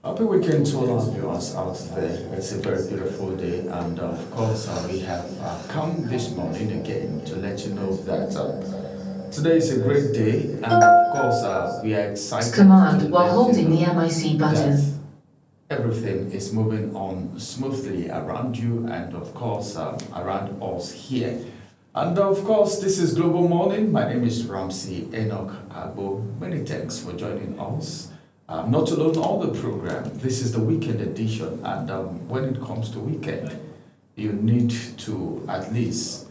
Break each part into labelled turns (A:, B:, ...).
A: Happy weekend to all our viewers out there. It's a very beautiful day, and of course, we have come this morning again to let you know that today is a great day, and of course, we are excited.
B: Command while holding the MIC button.
A: Everything is moving on smoothly around you, and of course, around us here. And of course, this is Global Morning. My name is Ramsey Enoch Agbo. Many thanks for joining us. Not alone on the program, this is the weekend edition, and when it comes to weekend, you need to at least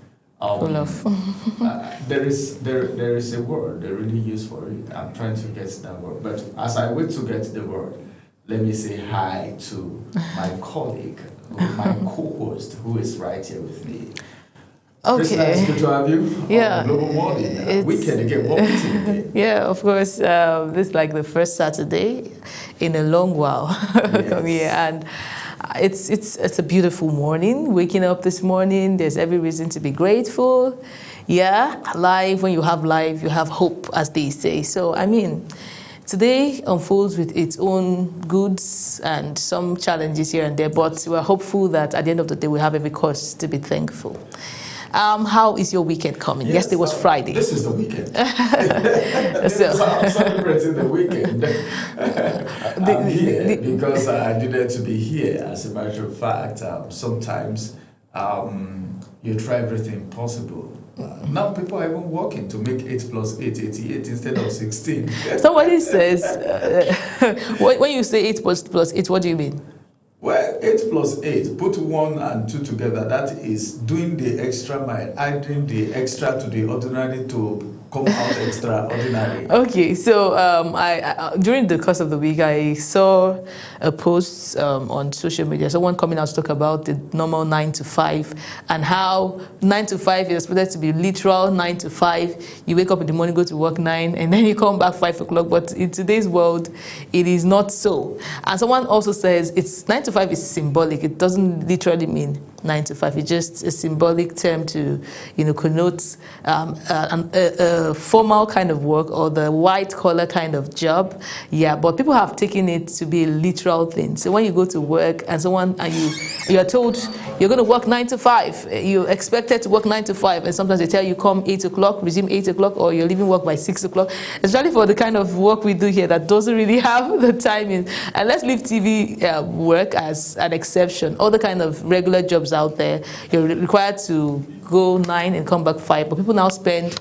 A: there is a word they really use for it. I'm trying to get that word, but as I wait to get the word, let me say hi to my colleague, my co-host, who is right here with me.
C: Okay.
A: It's good to have you.
C: Yeah.
A: On Global Morning. Weekend again. What weekend?
C: Yeah, of course. This is like the first Saturday in a long while.
A: Yes.
C: Yeah, and it's a beautiful morning. Waking up this morning, there's every reason to be grateful. Yeah, life. When you have life, you have hope, as they say. So I mean, today unfolds with its own goods and some challenges here and there, but we're hopeful that at the end of the day, we have every cause to be thankful. How is your weekend coming?
A: Yes,
C: Yesterday was Friday.
A: This is the weekend. So I'm celebrating the weekend. I'm here because I needed to be here. As a matter of fact, sometimes you try everything possible. Now people are even working to make 8 plus 8, 88 instead of 16.
C: Somebody says, when you say 8 plus 8, what do you mean?
A: Well, 8 plus 8, put 1 and 2 together, that is doing the extra mile, adding the extra to the ordinary to come out extraordinary.
C: Okay, so I during the course of the week, I saw a post on social media, someone coming out to talk about the normal 9 to 5 and how 9 to 5 is expected to be literal 9 to 5. You wake up in the morning, go to work 9, and then you come back 5 o'clock. But in today's world, it is not so. And someone also says it's 9 to 5 is symbolic. It doesn't literally mean 9 to 5. It's just a symbolic term to, connote a formal kind of work or the white collar kind of job. Yeah, but people have taken it to be a literal thing. So when you go to work and you are told you're going to work 9 to 5, you're expected to work 9 to 5, and sometimes they tell you come 8 o'clock, resume 8 o'clock, or you're leaving work by 6 o'clock. Especially for the kind of work we do here that doesn't really have the timing. And let's leave TV work as an exception. All the kind of regular jobs out there, you're required to go 9 and come back 5, but people now spend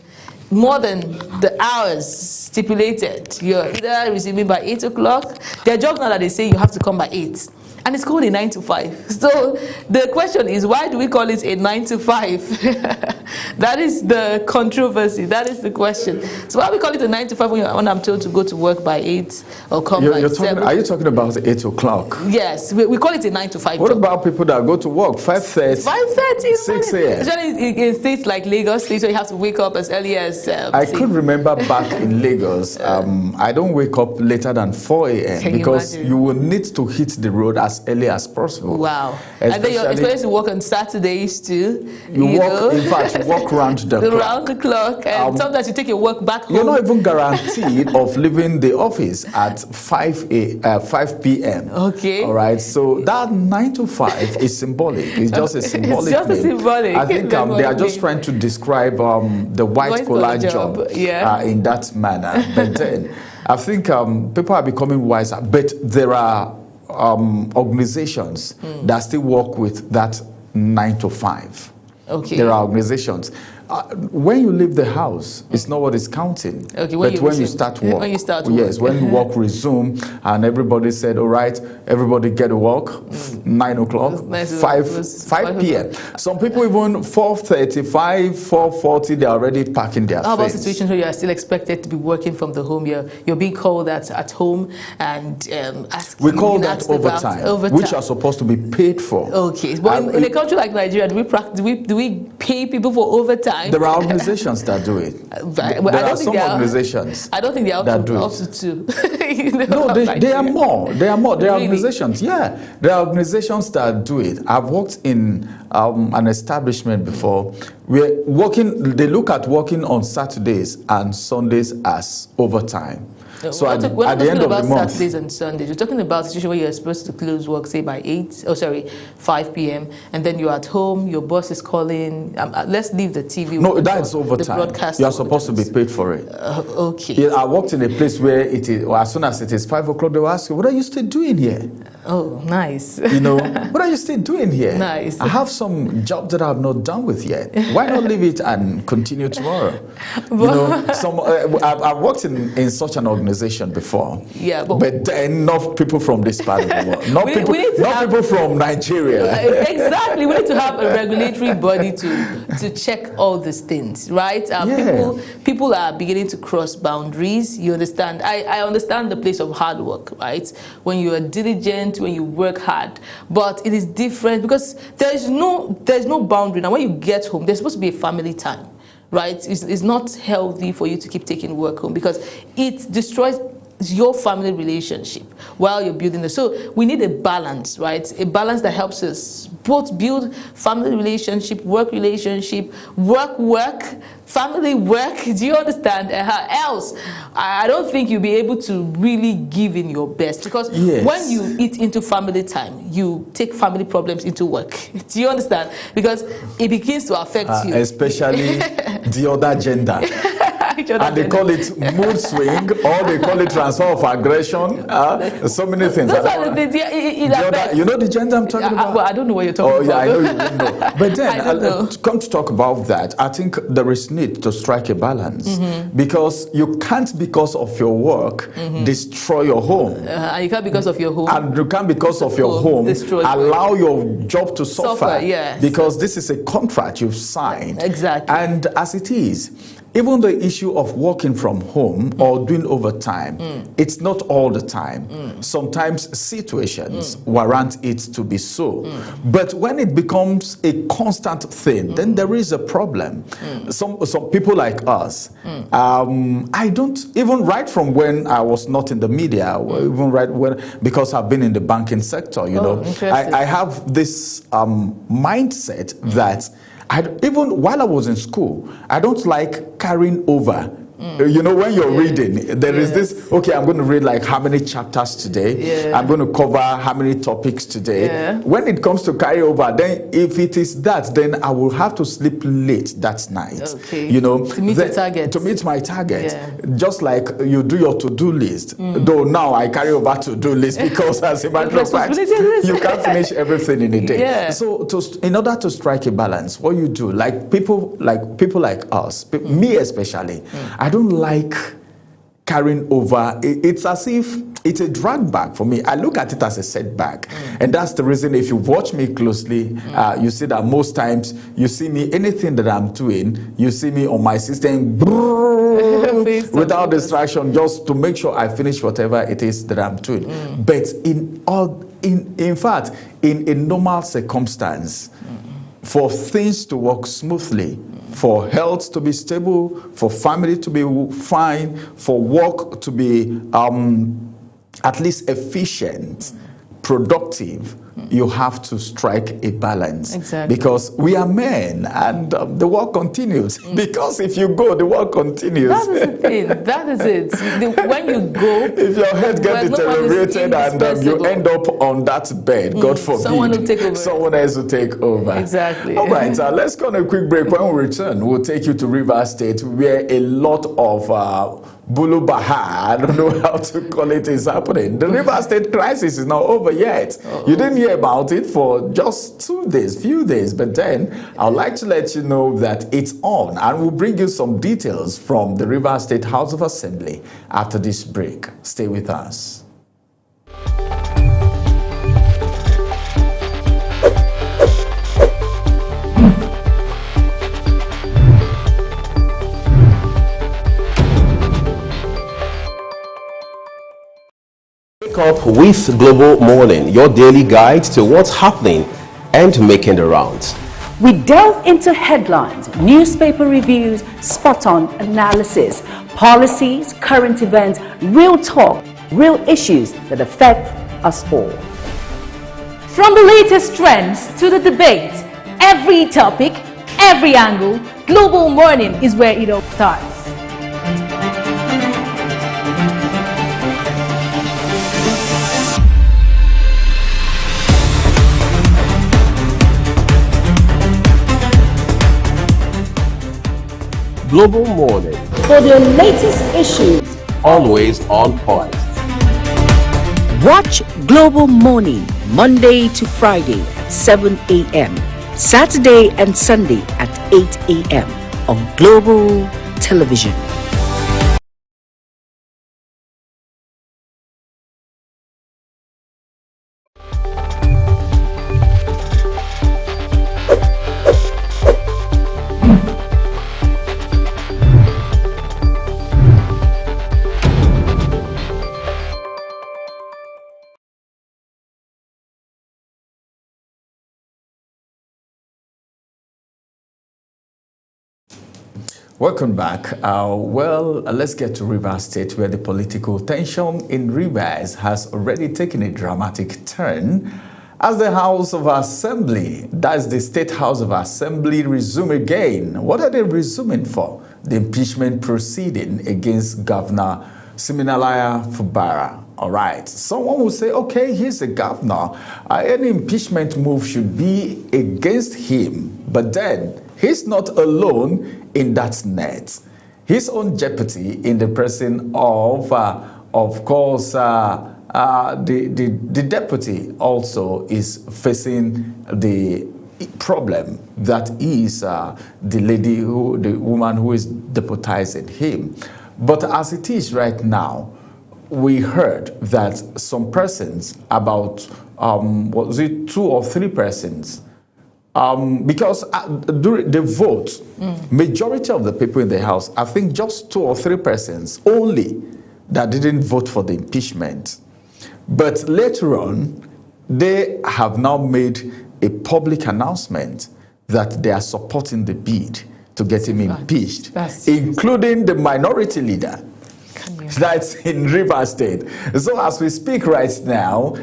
C: more than the hours stipulated. You're either resuming by 8 o'clock. There are jobs now that they say you have to come by 8. And it's called a 9 to 5. So the question is, why do we call it a 9 to 5? That is the controversy. That is the question. So why we call it a 9 to 5 when I'm told to go to work by 8 or come by 7?
A: Are you talking about 8 o'clock?
C: Yes, we call it a 9 to 5
A: What
C: job.
A: about people that go to work 5:30?
C: 5:30,
A: 6 a.m.
C: Especially in states like Lagos, so you have to wake up as early as.
A: I could remember back in Lagos, I don't wake up later than 4 a.m. because you will need to hit the road as early as possible.
C: Wow. And then you're expected to work on Saturdays too.
A: In fact, you walk round the clock.
C: Around the clock. And sometimes you take your work back home.
A: You're not even guaranteed of leaving the office at 5 p.m.
C: Okay.
A: All right. So that 9 to 5 is symbolic. It's just a symbolic.
C: It's just a symbolic.
A: I think they are just trying to describe the white collar job in that manner. But then I think people are becoming wiser. But there are organizations that still work with that 9 to 5.
C: Okay.
A: There are organizations. When you leave the house, it's not what is counting.
C: Okay,
A: when you start work.
C: When you start work.
A: Yes, when work resume and everybody said, all right, everybody get to work, 9 o'clock, 5 p.m. Some people even 4:35, 4:40, they're already packing their things.
C: How about situations where you are still expected to be working from the home? You're being called at home and
A: we call that overtime, which are supposed to be paid for.
C: Okay, but in a country like Nigeria, do we pay people for overtime?
A: There are organizations that do it. There are some organizations.
C: I don't think they are up to two.
A: No, they are more. There are
C: really?
A: organizations. Yeah, there are organizations that do it. I've worked in an establishment before. They look at working on Saturdays and Sundays as overtime.
D: So at the
C: We're not
D: end
C: talking
D: of the
C: about
D: month,
C: Saturdays and Sundays. We're talking about a situation where you're supposed to close work, say by 5 p.m., and then you're at home, your boss is calling. Let's leave the TV.
D: no, that's
C: the
D: overtime.
C: broadcast.
D: You are supposed to be paid for it.
C: Okay.
D: Yeah, I worked in a place where it is, or as soon as it is 5 o'clock, they will ask you, what are you still doing here?
C: Oh, nice.
D: You know, what are you still doing here?
C: Nice.
D: I have some job that I've not done with yet. Why not leave it and continue tomorrow? You know, I've worked in such an organization before.
C: Yeah,
D: but then not people from this part of the world. Not people from Nigeria.
C: Exactly. We need to have a regulatory body to check all these things, right? People are beginning to cross boundaries. You understand? I understand the place of hard work, right? When you are diligent, when you work hard, but it is different because there's no boundary. Now, when you get home, there's supposed to be a family time, right? It's not healthy for you to keep taking work home because it destroys your family relationship while you're building this. So we need a balance, right? A balance that helps us both build family relationship, work, family work. Do you understand? Else, I don't think you'll be able to really give in your best because when you eat into family time, you take family problems into work. Do you understand? Because it begins to affect you. Especially
D: the other gender. And they call it mood swing, or they call it transfer of aggression. So many things.
C: Those are the things.
D: You know the gender I'm talking about?
C: Well, I don't know what you're talking about.
D: Oh, yeah, I know you won't know. But then, come to talk about that, I think there is need to strike a balance because you can't, because of your work, destroy your home.
C: And you can't, because of your home.
D: And you can't, because of your home, allow your job to suffer. Because this is a contract you've signed.
C: Exactly.
D: And as it is, even the issue of working from home or doing overtime, it's not all the time. Sometimes situations warrant it to be so. But when it becomes a constant thing, then there is a problem. Some people like us, I don't, even right from when I was not in the media, even right when, because I've been in the banking sector, you know, I have this mindset that even while I was in school, I don't like carrying over. You know, when you're reading, there is this, okay, I'm going to read like how many chapters today. I'm going to cover how many topics today. When it comes to carry over, then if it is that, then I will have to sleep late that night. You know,
C: to meet your target.
D: To meet my target. Just like you do your to-do list. Though now I carry over to-do list because as a matter of fact, you can't finish everything in a day. So in order to strike a balance, what you do, like people like us, me especially, I don't like carrying over. It's as if it's a drag back for me. I look at it as a setback. And that's the reason, if you watch me closely, you see that most times you see me, anything that I'm doing, you see me on my system without distraction, just to make sure I finish whatever it is that I'm doing. But in fact, in a normal circumstance, for things to work smoothly, for health to be stable, for family to be fine, for work to be at least efficient, productive, you have to strike a balance. Because we are men and the work continues. Because if you go, the work continues.
C: That is the thing. That is it. When you go,
D: if your head gets deteriorated and you end up on that bed, God forbid,
C: someone will take over.
D: Someone else will take over.
C: Exactly.
D: All right, let's go on a quick break. When we return, we'll take you to Rivers State, where a lot of Bulu Baha, I don't know how to call it, is happening. The River State crisis is not over yet. You didn't hear about it for just few days, but then I'd like to let you know that it's on, and we'll bring you some details from the River State House of Assembly after this break. Stay with us.
E: Up with Global Morning, your daily guide to what's happening and making the rounds.
F: We delve into headlines, newspaper reviews, spot-on analysis, policies, current events, real talk, real issues that affect us all.
G: From the latest trends to the debate, every topic, every angle, Global Morning is where it all starts.
E: Global Morning.
F: For the latest issues,
E: Always on point.
F: watch Global Morning Monday to Friday, 7 a.m. Saturday and Sunday at 8 a.m. on Global Television.
D: Welcome back. Let's get to Rivers State, where the political tension in Rivers has already taken a dramatic turn as the House of Assembly, that's the State House of Assembly, resume again. What are they resuming for? The impeachment proceeding against Governor Siminalaya Fubara. All right. Someone will say, okay, he's a governor. Any impeachment move should be against him. But then, he's not alone in that net. His own jeopardy in the person of course, the deputy also is facing the problem that is the woman who is deputizing him. But as it is right now, we heard that some persons, about was it 2 or 3 persons, because during the vote, majority of the people in the House, I think just 2 or 3 persons only that didn't vote for the impeachment. But later on, they have now made a public announcement that they are supporting the bid to get him impeached, including the minority leader. That's in Rivers State. So as we speak right now,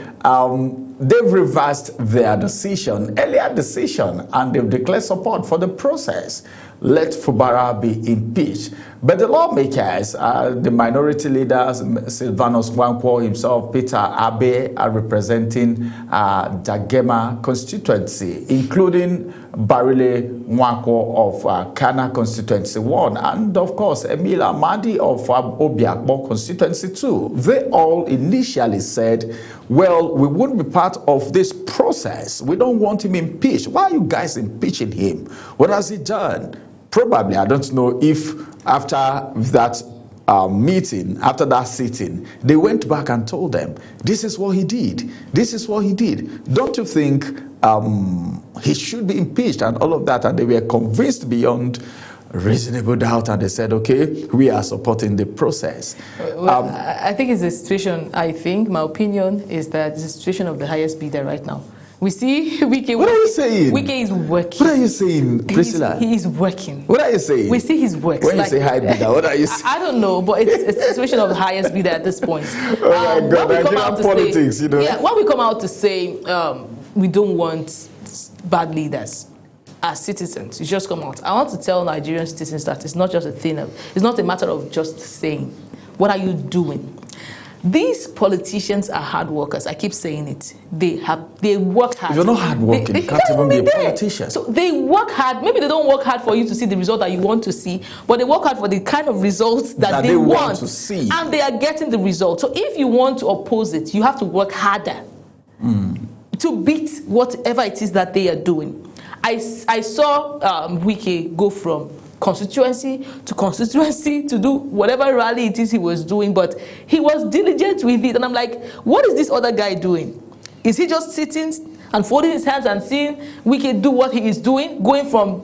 D: they've reversed their earlier decision, and they've declared support for the process. Let Fubara be impeached. But the lawmakers, the minority leaders, Silvanus Nwankwo himself, Peter Abe, are representing Jagema constituency, including Barile Nwankwo of Kana constituency 1, and of course Emil Amadi of Obiakbo constituency 2. They all initially said, well, we wouldn't be part of this process. We don't want him impeached. Why are you guys impeaching him? What has he done? Probably, I don't know if after that meeting, after that sitting, they went back and told them, this is what he did. This is what he did. Don't you think he should be impeached and all of that? And they were convinced beyond reasonable doubt, and they said, okay, we are supporting the process.
C: Well, I think it's a situation, my opinion is that it's a situation of the highest bidder right now. We see Wike.
D: What are you saying?
C: Wike is working.
D: What are you saying, Priscilla?
C: He is working.
D: What are you saying?
C: We see his work.
D: When you say high bidder, what are you saying?
C: I don't know, but it's a situation of the highest bidder at this point.
D: Oh my God, Nigerian politics, you know.
C: Yeah, when we come out to say we don't want bad leaders as citizens, you just come out. I want to tell Nigerian citizens that it's not just it's not a matter of just saying. What are you doing? These politicians are hard workers. I keep saying it. They work hard.
D: If you're not hard working, you can't even be a politician.
C: So they work hard. Maybe they don't work hard for you to see the result that you want to see, but they work hard for the kind of results that they want
D: to see.
C: And they are getting the result. So if you want to oppose it, you have to work harder to beat whatever it is that they are doing. I saw Wike go from constituency to do whatever rally it is he was doing, but he was diligent with it. And I'm like, what is this other guy doing? Is he just sitting and folding his hands and seeing Wike do what he is doing, going from,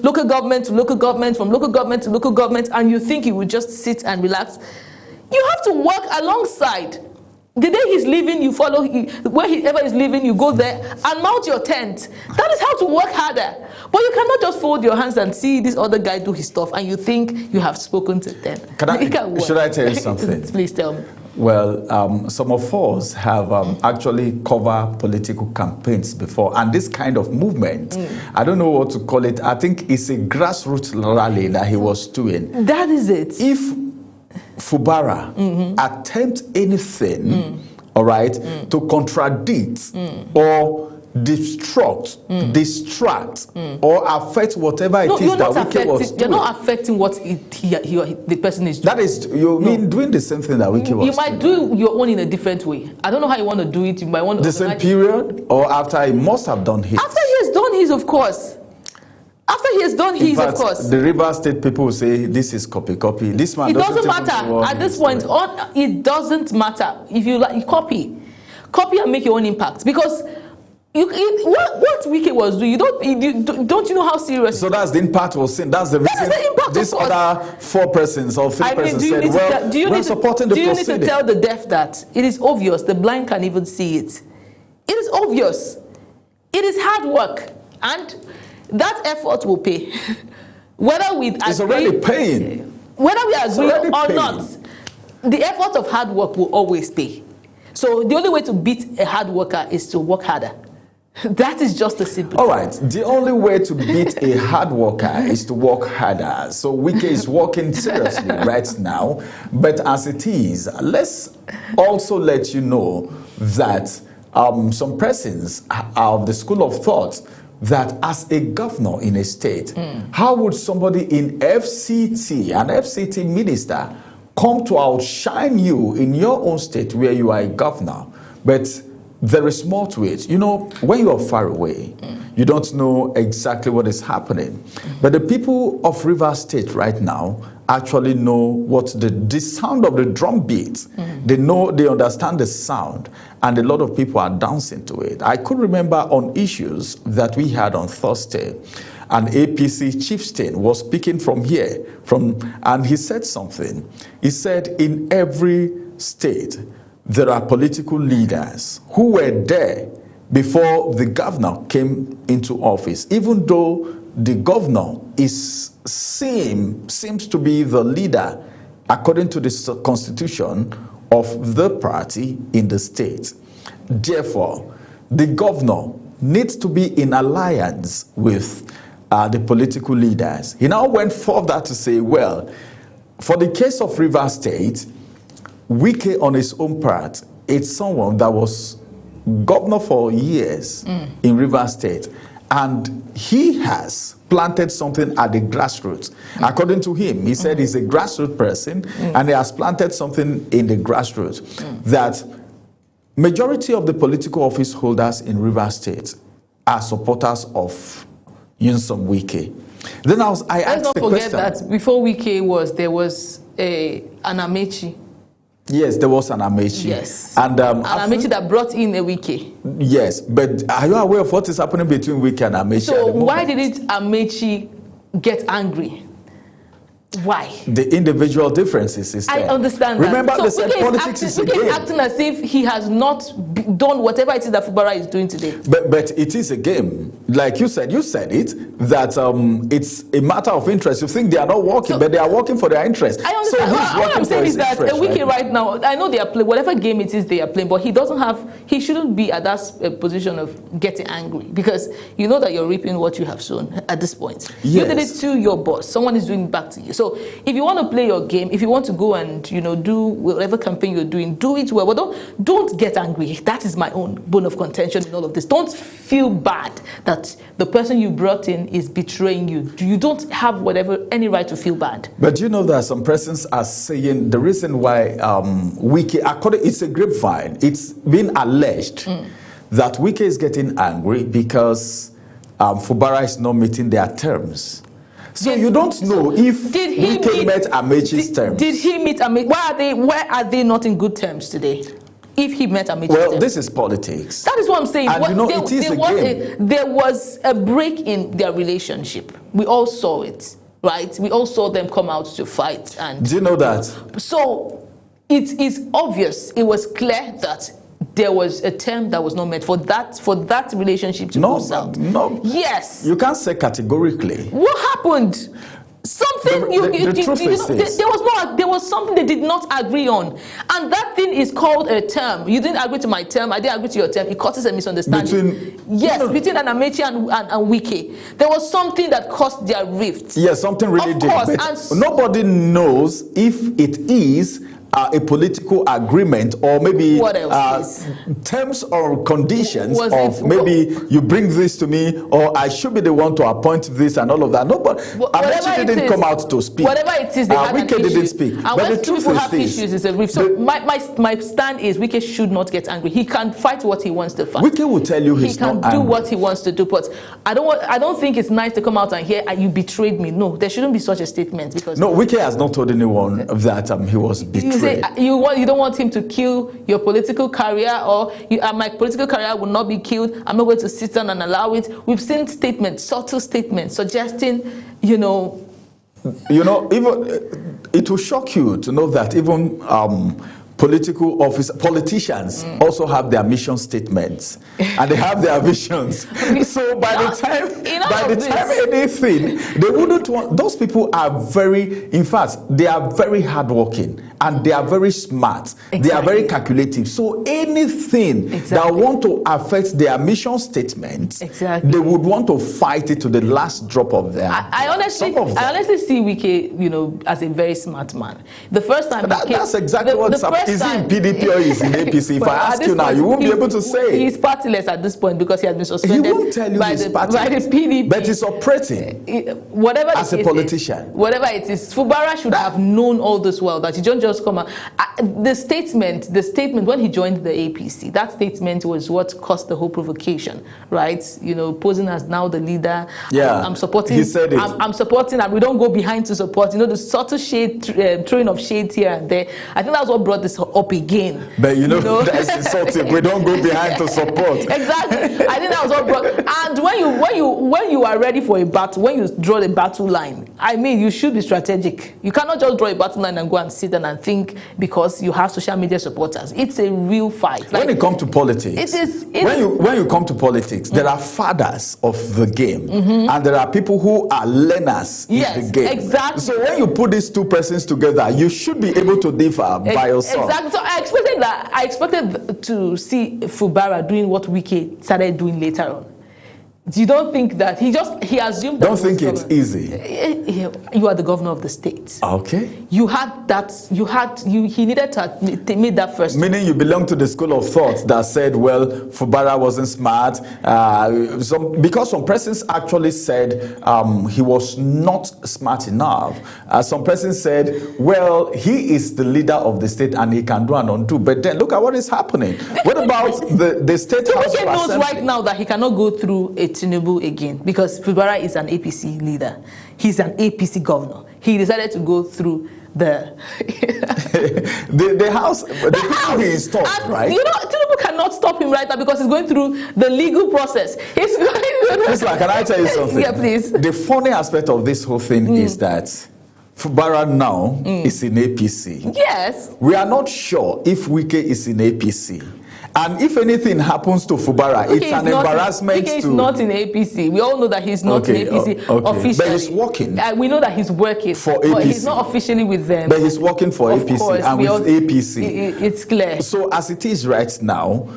C: local government to local government, from local government to local government, and you think he would just sit and relax? You have to work alongside. The day he's leaving, you follow, wherever he's leaving, you go there and mount your tent. That is how to work harder. But you cannot just fold your hands and see this other guy do his stuff and you think you have spoken to them.
D: Should I tell you something?
C: Please tell me.
D: Well, some of us have actually covered political campaigns before, and this kind of movement, I don't know what to call it. I think it's a grassroots rally that he was doing.
C: That is it.
D: If Fubara attempt anything, all right, to contradict or distract, or affect whatever it is that Wike was doing.
C: You're not affecting what the person is doing.
D: That is, you mean doing the same thing that Wike was doing?
C: You might do your own in a different way. I don't know how you want to do it. You might want to
D: the same period, or after he must have done his.
C: After he has done his, of course. After he has done his, of course.
D: The Rivers State people will say this is copy. This man.
C: It doesn't matter at this point. It doesn't matter if you like copy and make your own impact, because what Wike was doing. Don't you know how serious?
D: So that's the impact was saying. That's the reason.
C: That is the impact.
D: This other 4 persons or 3 persons said, "Well, we're supporting the proceeding."
C: Do you need to tell the deaf that it is obvious? The blind can even see it. It is obvious. It is hard work, and that effort will pay. Whether we agree,
D: it's already paying.
C: Whether we agree or not, the effort of hard work will always pay. So the only way to beat a hard worker is to work harder. That is just a simple.
D: All right. The only way to beat a hard worker is to work harder. So Wike is working seriously right now. But as it is, let's also let you know that some persons are of the school of thought that as a governor in a state, how would somebody in FCT, an FCT minister, come to outshine you in your own state where you are a governor? But there is more to it. You know, when you are far away, you don't know exactly what is happening. But the people of Rivers State right now actually know what the sound of the drum beats. They know, they understand the sound, and a lot of people are dancing to it. I could remember on issues that we had on Thursday, an APC chieftain was speaking from here, and he said something. He said, in every state, there are political leaders who were there before the governor came into office, even though the governor seems to be the leader according to the constitution of the party in the state. Therefore, the governor needs to be in alliance with the political leaders. He now went further to say, well, for the case of Rivers State, Wike on his own part, it's someone that was governor for years in Rivers State, and he has planted something at the grassroots. According to him, he said he's a grassroots person, and he has planted something in the grassroots that majority of the political office holders in Rivers State are supporters of Nyesom Wike. Then I asked the question.
C: Let's not forget that before Wike there was an Amaechi.
D: Yes, there was an Amaechi.
C: Yes.
D: And an
C: Amaechi that brought in a Wike.
D: Yes, but are you aware of what is happening between Wike and Amaechi?
C: So why didn't Amaechi get angry? Why?
D: The individual differences is there.
C: I understand that.
D: Remember, they said politics is a game.
C: Wike is acting as if he has not done whatever it is that Fubara is doing today.
D: But it is a game. Like you said it, that it's a matter of interest. You think they are not working, but they are working for their interest.
C: I understand.
D: So
C: what I'm saying is that Wike right now, I know they are playing, whatever game it is they are playing, but he shouldn't be at that position of getting angry, because you know that you're reaping what you have sown at this point.
D: Yes.
C: You did it to your boss. Someone is doing it back to you. So if you want to play your game, if you want to go and do whatever campaign you're doing, do it well. But don't get angry. That is my own bone of contention in all of this. Don't feel bad that the person you brought in is betraying you. You don't have any right to feel bad.
D: But you know that some persons are saying the reason why Wike, it's a grapevine. It's been alleged that Wike is getting angry because Fubara is not meeting their terms. So you don't know if Wike met Amaechi's terms. Did he meet Amaechi?
C: Why are they not in good terms today? If he met Amaechi's
D: terms.
C: Well,
D: this is politics.
C: That is what I'm saying.
D: And it is a game.
C: There was a break in their relationship. We all saw it, right? We all saw them come out to fight. And
D: do you know that?
C: So it is obvious. It was clear that there was a term that was not met for that relationship to go south.
D: No.
C: Yes.
D: You can't say categorically.
C: What happened? Something there was something they did not agree on, and that thing is called a term. You didn't agree to my term, I didn't agree to your term. It causes a misunderstanding. Between an Amaechi and Wike, there was something that caused their rift.
D: Yes, something really deep. Nobody knows if it is a political agreement or maybe
C: what else,
D: terms or conditions maybe you bring this to me or I should be the one to appoint this and all of that. No, but Amaechi didn't come out to speak.
C: Whatever it is, they had
D: Wike didn't speak.
C: And
D: but
C: when
D: the truth
C: people
D: is
C: have issues, it's a brief. So my stand is Wike should not get angry. He can fight what he wants to fight.
D: Wike will tell you
C: he can do what he wants to do. But I don't think it's nice to come out and hear you betrayed me. No, there shouldn't be such a statement because
D: Wike has not told anyone that he was betrayed.
C: You say you don't want him to kill your political career, or my political career will not be killed. I'm not going to sit down and allow it. We've seen statements, subtle statements, suggesting, even
D: it will shock you to know that even politicians also have their mission statements and they have their visions. So by the time anything, they wouldn't want. Those people are they are very hardworking and they are very smart. Exactly. They are very calculative. So anything that want to affect their mission statements, they would want to fight it to the last drop of their.
C: I honestly see Wike, as a very smart man. The first time
D: that's exactly what's happening. Is he in PDP or is he in APC? If I ask you now, you won't be able to say.
C: He's partyless at this point because he has been suspended.
D: He won't tell you by the
C: PDP.
D: But he's operating as a politician.
C: Whatever it is, Fubara should have known all this well, that he don't just come out. The statement when he joined the APC, that statement was what caused the whole provocation, right? Posing as now the leader.
D: Yeah,
C: I'm supporting.
D: He said it.
C: I'm supporting, and we don't go behind to support. The subtle throwing of shades here and there. I think that's what brought this up again.
D: But that's insulting. We don't go behind to support.
C: Exactly. I think that was what brought. And when you are ready for a battle, when you draw the battle line, you should be strategic. You cannot just draw a battle line and go and sit down and think because you have social media supporters. It's a real fight.
D: When it comes to politics, when you come to politics, there are fathers of the game, and there are people who are learners in the game.
C: Exactly.
D: So when you put these two persons together, you should be able to differ by yourself.
C: Exactly. So I expected to see Fubara doing what Wike started doing later on. You don't think that he assumed that?
D: Don't think it's easy.
C: You are the governor of the state.
D: Okay.
C: You had that. He needed to make that first.
D: Meaning you belong to the school of thought that said, well, Fubara wasn't smart. Because some persons actually said he was not smart enough. Some persons said, well, he is the leader of the state and he can do and undo. But then look at what is happening. What about the state house?
C: Wike knows right now that he cannot go through a Tinubu again because Fubara is an APC leader. He's an APC governor. He decided to go through the
D: house. The people he stopped, right?
C: Tinubu cannot stop him right now because he's going through the legal process. He's going through.
D: Can I tell you something?
C: Yeah, please.
D: The funny aspect of this whole thing is that Fubara now is in APC.
C: Yes.
D: We are not sure if Wike is in APC. And if anything happens to Fubara, it's an embarrassment.
C: Wike is not in APC. We all know that he's not in APC officially.
D: But he's working.
C: We know that he's working
D: for APC.
C: But he's not officially with them.
D: But he's working for APC and with APC.
C: It's clear.
D: So as it is right now,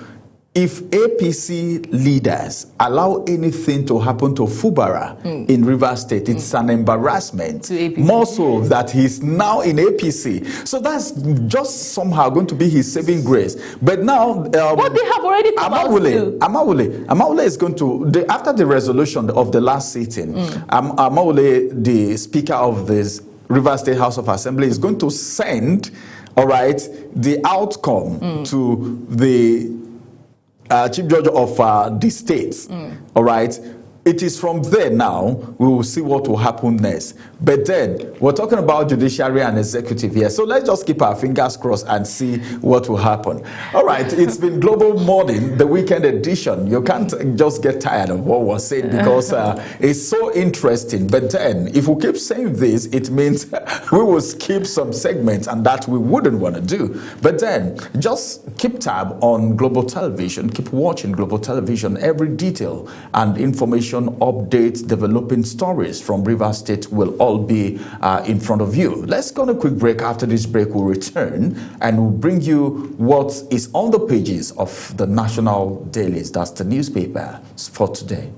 D: if APC leaders allow anything to happen to Fubara in Rivers State, it's an embarrassment.
C: To APC.
D: More so that he's now in APC. So that's just somehow going to be his saving grace. But now,
C: what they have already come out to do.
D: Amawule is going to, after the resolution of the last sitting, Amawule, the Speaker of the Rivers State House of Assembly, is going to send, the outcome to the Chief Judge of the states, all right? It is from there now, we will see what will happen next. But then, we're talking about judiciary and executive here. So let's just keep our fingers crossed and see what will happen. All right, it's been Global Morning, the weekend edition. You can't just get tired of what we're saying because it's so interesting. But then, if we keep saying this, it means we will skip some segments and that we wouldn't want to do. But then, just keep tab on Global Television. Keep watching Global Television. Every detail and information, updates, developing stories from Rivers State will all be in front of you. Let's go on a quick break. After this break, we'll return and we'll bring you what is on the pages of the national dailies. That's the newspaper for today.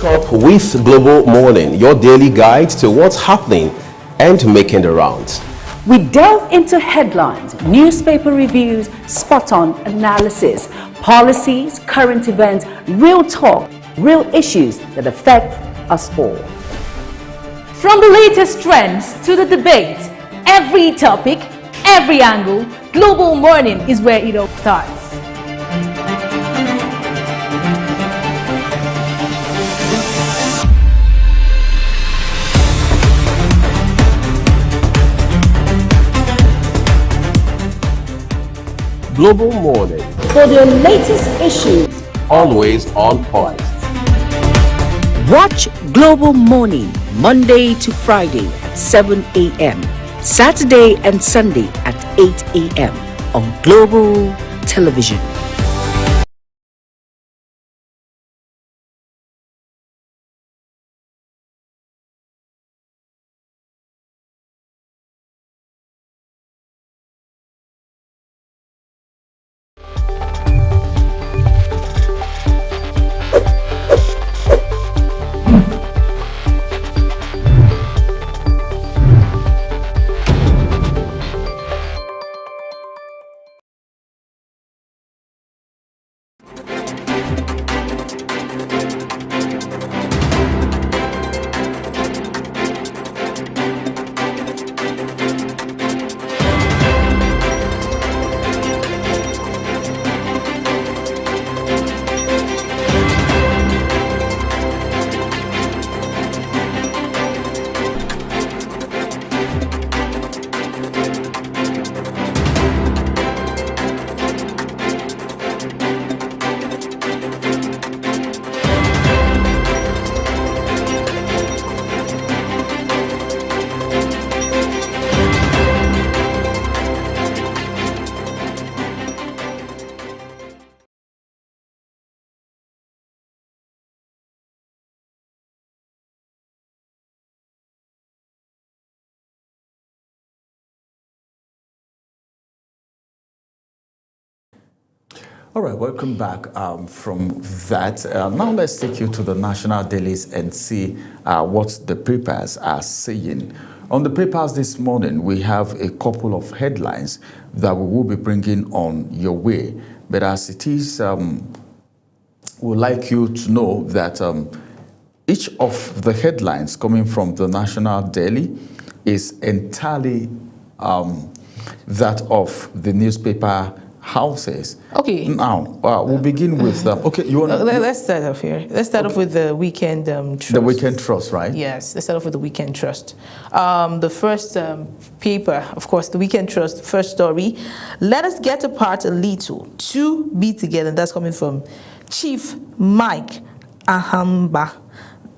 E: Wake up with Global Morning, your daily guide to what's happening and making the rounds.
F: We delve into headlines, newspaper reviews, spot-on analysis, policies, current events, real talk, real issues that affect us all.
G: From the latest trends to the debate, every topic, every angle, Global Morning is where it all starts.
E: Global Morning,
F: For the latest issues,
E: always on point.
F: watch Global Morning Monday to Friday at 7 a.m. Saturday and Sunday at 8 a.m. on Global Television.
D: All right, welcome back from that. Now let's take you to the national dailies and see what the papers are saying. On the papers this morning, we have a couple of headlines that we will be bringing on your way. But as it is, we'd like you to know that each of the headlines coming from the national daily is entirely that of the newspaper houses.
C: Okay.
D: Now, we'll begin with, okay, you want to...
C: Let's start off here. Let's start off with the Weekend Trust.
D: The Weekend Trust, right?
C: Yes, let's start off with the Weekend Trust. The first paper, of course, the Weekend Trust, first story. Let us get apart a little to be together. That's coming from Chief Mike Ahamba,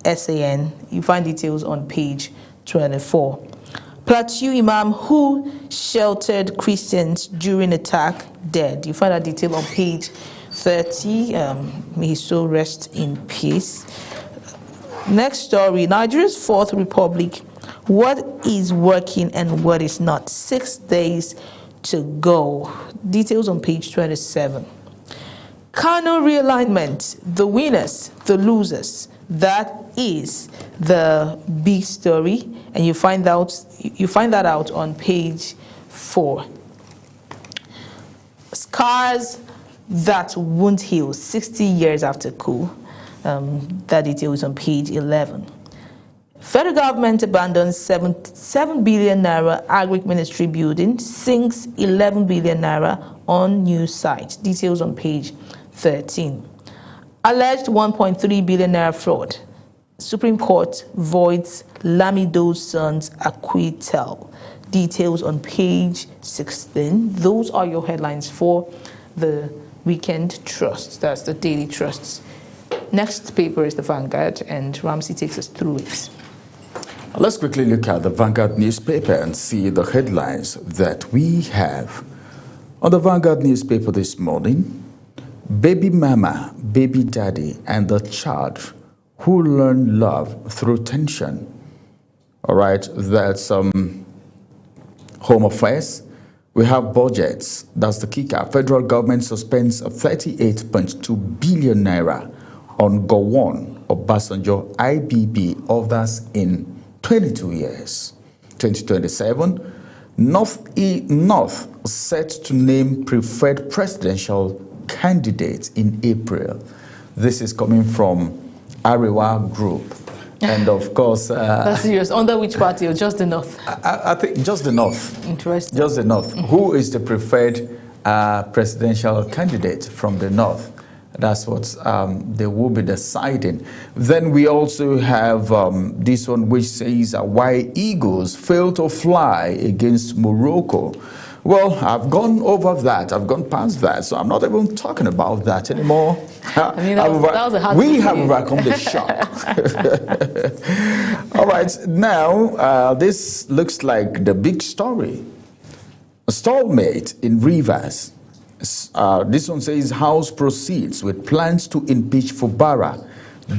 C: SAN. You find details on page 24. Plateau Imam who sheltered Christians during attack dead. You find that detail on page 30. May his soul rest in peace. Next story, Nigeria's Fourth Republic. What is working and what is not? 6 days to go. Details on page 27. Kano realignment, the winners, the losers. That is the big story, and you find that out on page 4. Scars that won't heal 60 years after coup. That detail is on page 11. Federal government abandons 7 billion naira agric ministry building, sinks 11 billion naira on new site. Details on page 13. Alleged 1.3 billion naira fraud. Supreme Court voids Lamido's son's acquittal. Details on page 16. Those are your headlines for the Weekend Trust. That's the Daily Trusts. Next paper is the Vanguard, and Ramsey takes us through it.
D: Let's quickly look at the Vanguard newspaper and see the headlines that we have. On the Vanguard newspaper this morning, baby mama, baby daddy, and the child who learn love through tension. All right, that's Home Affairs. We have budgets. That's the kicker. Federal government suspends 38.2 billion naira on Gowon Obasanjo IBB, others in 22 years. 2027, North set to name preferred presidential candidate in April. This is coming from Arewa Group. And of course...
C: That's serious. Under which party or just the North?
D: I think just the North.
C: Interesting.
D: Just the North. Mm-hmm. Who is the preferred presidential candidate from the North? That's what they will be deciding. Then we also have this one which says why Eagles fail to fly against Morocco. Well, I've gone over that. I've gone past that. So I'm not even talking about that anymore.
C: I mean, that was a hard
D: we have overcome the shock. All right. Now, this looks like the big story. A stalemate in Rivers. This one says House proceeds with plans to impeach Fubara.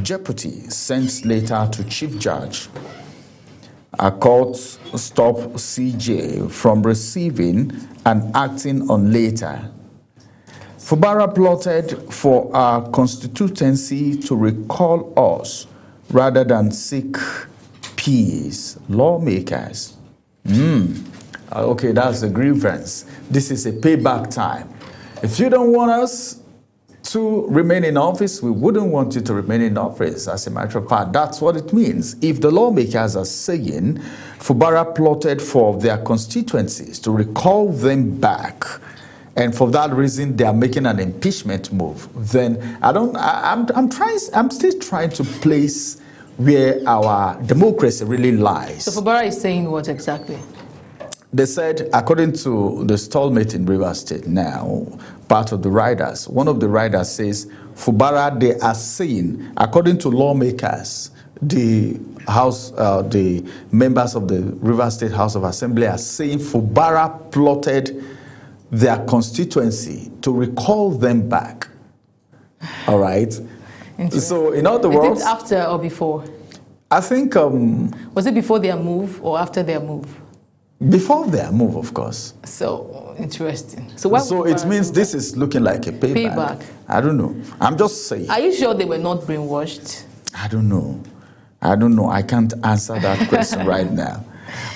D: Deputy sends letter to Chief Judge. A court stop CJ from receiving and acting on letter. Fubara plotted for our constituency to recall us rather than seek peace. Lawmakers. Okay, that's a grievance. This is a payback time. If you don't want us to remain in office, we wouldn't want you to remain in office. As a matter of fact, that's what it means. If the lawmakers are saying Fubara plotted for their constituencies to recall them back, and for that reason they are making an impeachment move, then I'm still trying to place where our democracy really lies.
C: So Fubara is saying what exactly?
D: They said, according to the stalemate in Rivers State now, part of the riders, one of the riders says, Fubara, they are saying, according to lawmakers, the members of the Rivers State House of Assembly are saying Fubara plotted their constituency to recall them back. All right? So, in other words...
C: Is it after or before?
D: I think...
C: was it before their move or after their move?
D: Before their move, of course.
C: So, interesting.
D: So it means this is looking like a payback. I don't know. I'm just saying.
C: Are you sure they were not brainwashed?
D: I don't know. I can't answer that question right now.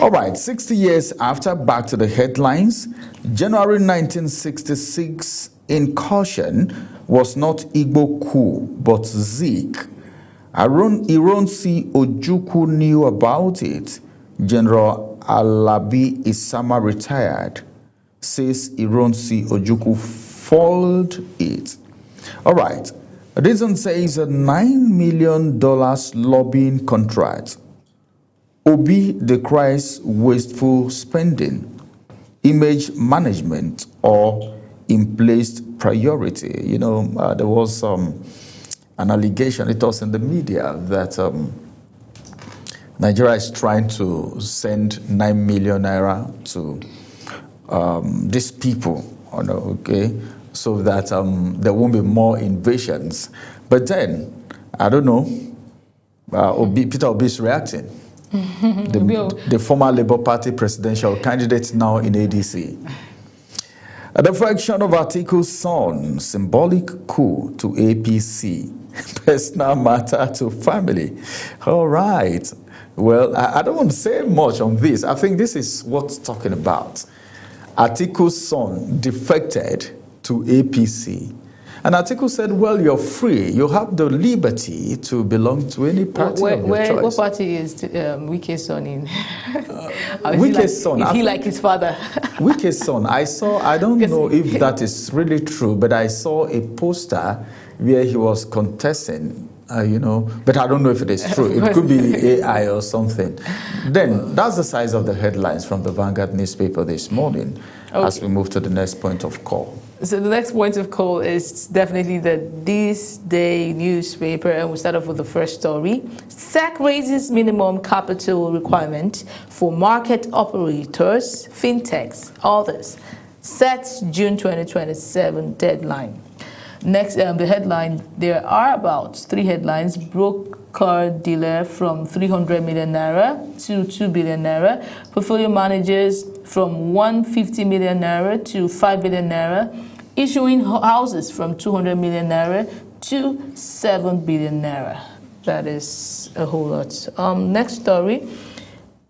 D: All right, 60 years after, back to the headlines. January 1966 incursion was not Igbo coup, but Zeke. Ironsi Ojukwu knew about it. General Alabi Isama retired, says Ironsi Ojukwu foiled it. All right. Reason says a $9 million lobbying contract. Obi decries wasteful spending, image management, or in-placed priority. You know, there was an allegation, it was in the media, that Nigeria is trying to send 9 million naira to these people, okay, so that there won't be more invasions. But then, I don't know, Peter Obi is reacting. The former Labour Party presidential candidate now in ADC. A defection of Atiku's son, symbolic coup to APC, personal matter to family. All right. Well, I don't want to say much on this. I think this is what's talking about. Atiku's son defected to APC. And Atiku said, well, you're free. You have the liberty to belong to any party of your choice.
C: What party is Wike's son in?
D: Wike's son.
C: Is he like his father?
D: Wike's son. I don't know if that is really true, but I saw a poster where he was contesting. But I don't know if it is true. It could be AI or something. Then, that's the size of the headlines from the Vanguard newspaper this morning, as we move to the next point of call.
C: So the next point of call is definitely the This Day newspaper, and we'll start off with the first story. SEC raises minimum capital requirement for market operators, fintechs, others. Sets June 2027 deadline. Next, the headline, there are about 3 headlines. Broker dealer from 300 million naira to 2 billion naira. Portfolio managers from 150 million naira to 5 billion naira. Issuing houses from 200 million naira to 7 billion naira. That is a whole lot. Next story.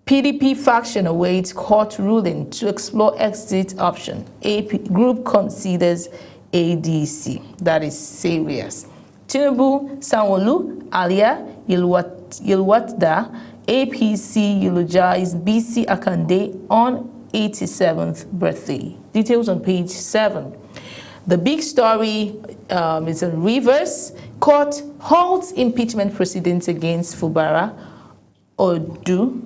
C: PDP faction awaits court ruling to explore exit option. AP group considers ADC. That is serious. Tinubu, Sanwo-Olu, Alia, Yelwatda, APC eulogize BC Akande on 87th birthday. Details on page 7. The big story is in Rivers. Court halts impeachment proceedings against Fubara. Odu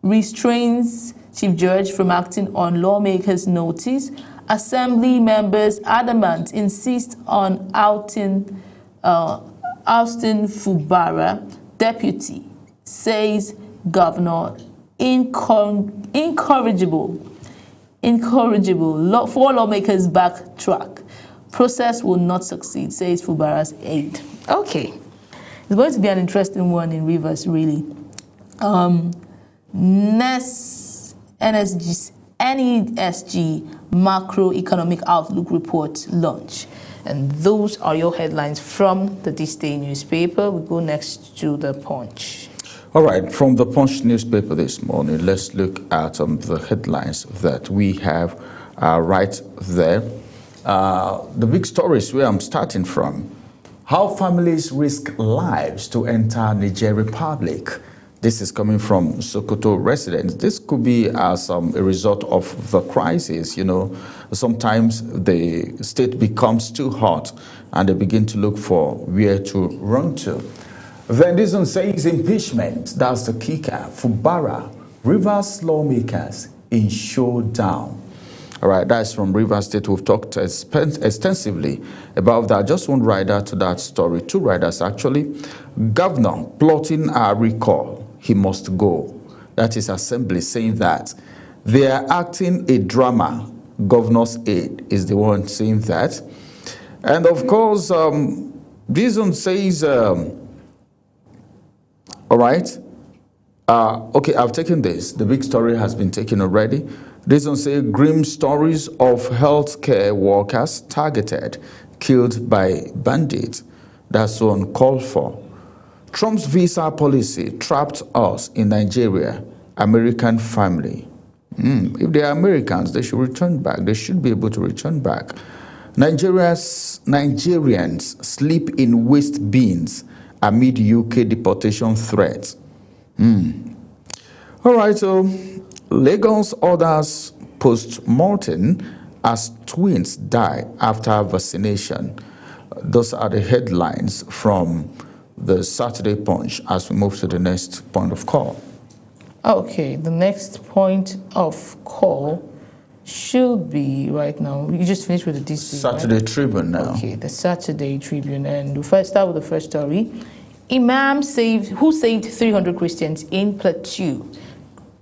C: restrains Chief Judge from acting on lawmakers' notice. Assembly members adamant insist on ousting Fubara. Deputy says governor incorrigible. 4 lawmakers backtrack. Process will not succeed, says Fubara's aide. Okay, it's going to be an interesting one in Rivers, really. NESG macroeconomic outlook report launch. And those are your headlines from the This Day newspaper. We go next to the Punch.
D: All right, from the Punch newspaper this morning, let's look at the headlines that we have right there. The big stories where I'm starting from. How families risk lives to enter Niger Republic. This is coming from Sokoto residents. This could be as a result of the crisis. You know, sometimes the state becomes too hot and they begin to look for where to run to. Then this one says impeachment. That's the kicker. Fubara, Rivers lawmakers in showdown. All right, that's from Rivers State. We've talked extensively about that. Just one rider to that story. 2 riders, actually. Governor plotting a recall. He must go. That is Assembly saying that. They are acting a drama. Governor's aide is the one saying that. And of course, this one says, all right. Okay, I've taken this. The big story has been taken already. This one says grim stories of healthcare workers targeted, killed by bandits. That's one called for. Trump's visa policy trapped us in Nigeria, American family. If they are Americans, they should return back. They should be able to return back. Nigerians sleep in waste bins amid UK deportation threats. All right, so Lagos orders post-mortem as twins die after vaccination. Those are the headlines from the Saturday Punch as we move to the next point of call.
C: Okay, the next point of call should be right now. You just finished with the DC,
D: Saturday
C: right?
D: Tribune now.
C: Okay, the Saturday Tribune. And we'll first start with the first story. Imam who saved 300 Christians in Plateau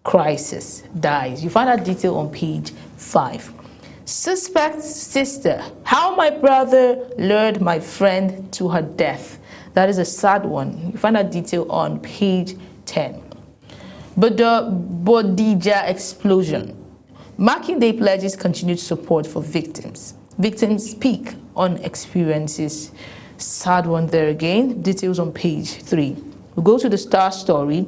C: crisis dies. You find that detail on page 5. Suspect sister, how my brother lured my friend to her death. That is a sad one. You find that detail on page 10. But the Bodija explosion. Makinde pledges continued support for victims. Victims speak on experiences. Sad one there again. Details on page 3. We go to the Star story.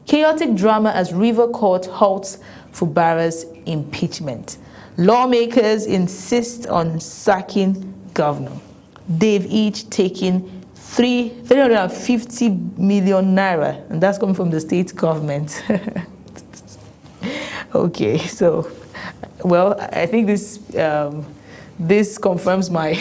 C: Chaotic drama as River Court halts Fubara's impeachment. Lawmakers insist on sacking governor. They've each taken 350 million naira, and that's coming from the state government. Okay, so, well, I think this confirms my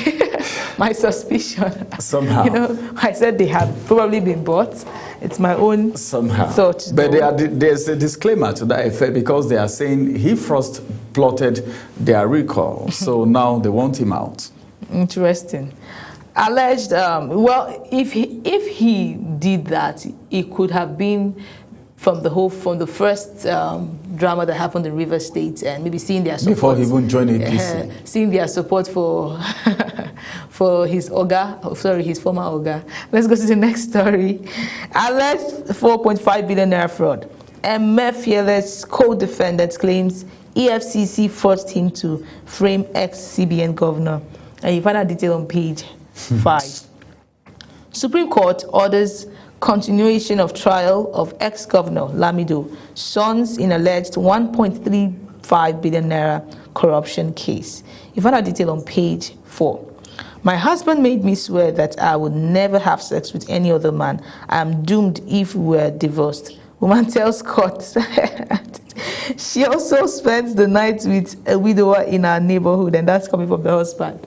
C: my suspicion.
D: Somehow,
C: you know, I said they have probably been bought. It's my own thought.
D: But there's a disclaimer to that effect because they are saying he first plotted their recall, so now they want him out.
C: Interesting. Alleged, well, if he did that, it could have been from the first drama that happened in River State, and maybe seeing their support
D: before he even joined APC,
C: seeing their support for for his his former Oga. Let's go to the next story. Alleged 4.5 billion naira fraud. Emefiele's co-defendant claims EFCC forced him to frame ex-CBN governor, and you find that detail on page 5. Supreme Court orders continuation of trial of ex-governor Lamido sons in alleged 1.35 billion naira corruption case. You find out detail on page 4. My husband made me swear that I would never have sex with any other man. I am doomed if we were divorced. Woman tells court she also spends the night with a widower in our neighborhood, and that's coming from the husband.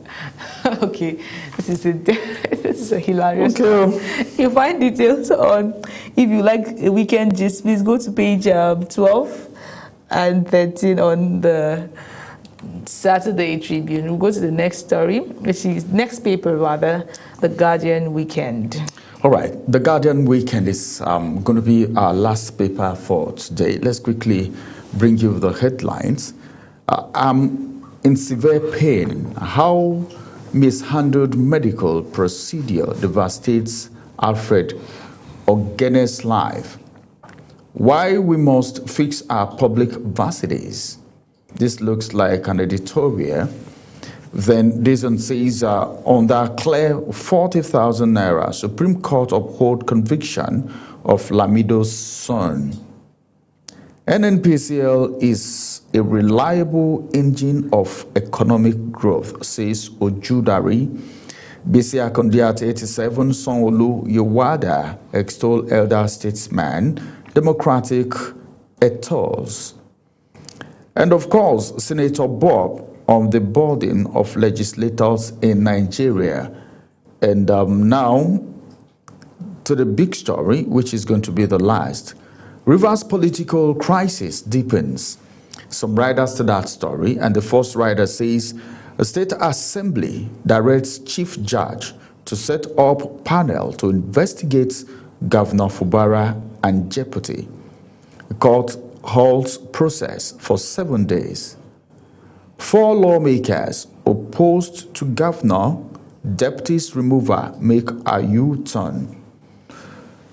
C: Okay, this is a hilarious. Okay. You find details on, if you like a weekend gist, please go to page 12 and 13 on the Saturday Tribune. We'll go to the next story, which is next paper rather, The Guardian Weekend.
D: All right, The Guardian Weekend is going to be our last paper for today. Let's quickly bring you the headlines. In severe pain, how mishandled medical procedure devastates Alfred Ogene's life. Why we must fix our public varsities. This looks like an editorial. Then this one says, under clear 40,000 naira, Supreme Court uphold conviction of Lamido's son. NNPCL is a reliable engine of economic growth, says Ojudari. BC Akondiat 87, Sanwo-Olu Yewada, extol elder statesman, democratic ethos. And of course, Senator Bob on the burden of legislators in Nigeria. And now to the big story, which is going to be the last. Rivers political crisis deepens. Some riders to that story, and the first rider says, a state assembly directs chief judge to set up panel to investigate Governor Fubara and Jeopardy. The court holds process for 7 days. 4 lawmakers opposed to governor, deputy's removal make a U-turn.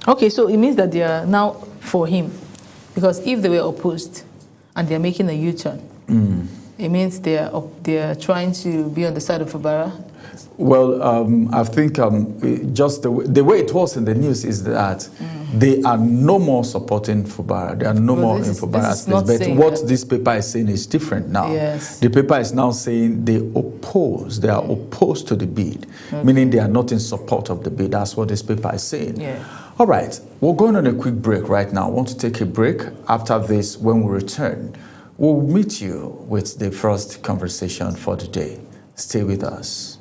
C: Okay, so it means that they are now for him, because if they were opposed and they are making a U-turn, it means they are trying to be on the side of Fubara.
D: Well, I think just the way it was in the news is that they are no more supporting Fubara. They are no more in Fubara's place. But what this paper is saying is different now.
C: Yes.
D: The paper is now saying they oppose. They are opposed to the bid, meaning they are not in support of the bid. That's what this paper is saying.
C: Yeah.
D: All right, we're going on a quick break right now. I want to take a break. After this, when we return, we'll meet you with the first conversation for the day. Stay with us.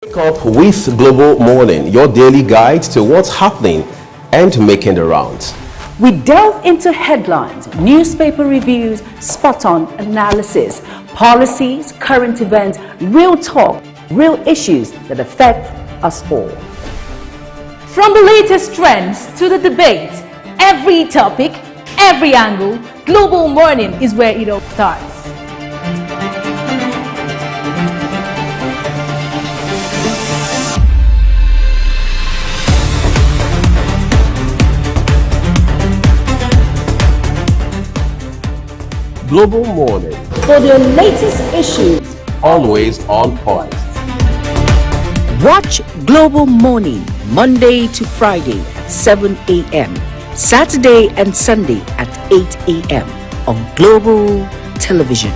E: Wake up with Global Morning, your daily guide to what's happening and making the rounds.
F: We delve into headlines, newspaper reviews, spot-on analysis, policies, current events, real talk, real issues that affect us all.
G: From the latest trends to the debate, every topic, every angle, Global Morning is where it all starts.
E: Global Morning,
F: For the latest issues,
E: always on point.
F: Watch Global Morning Monday to Friday at 7 a.m. Saturday and Sunday at 8 a.m. on Global Television.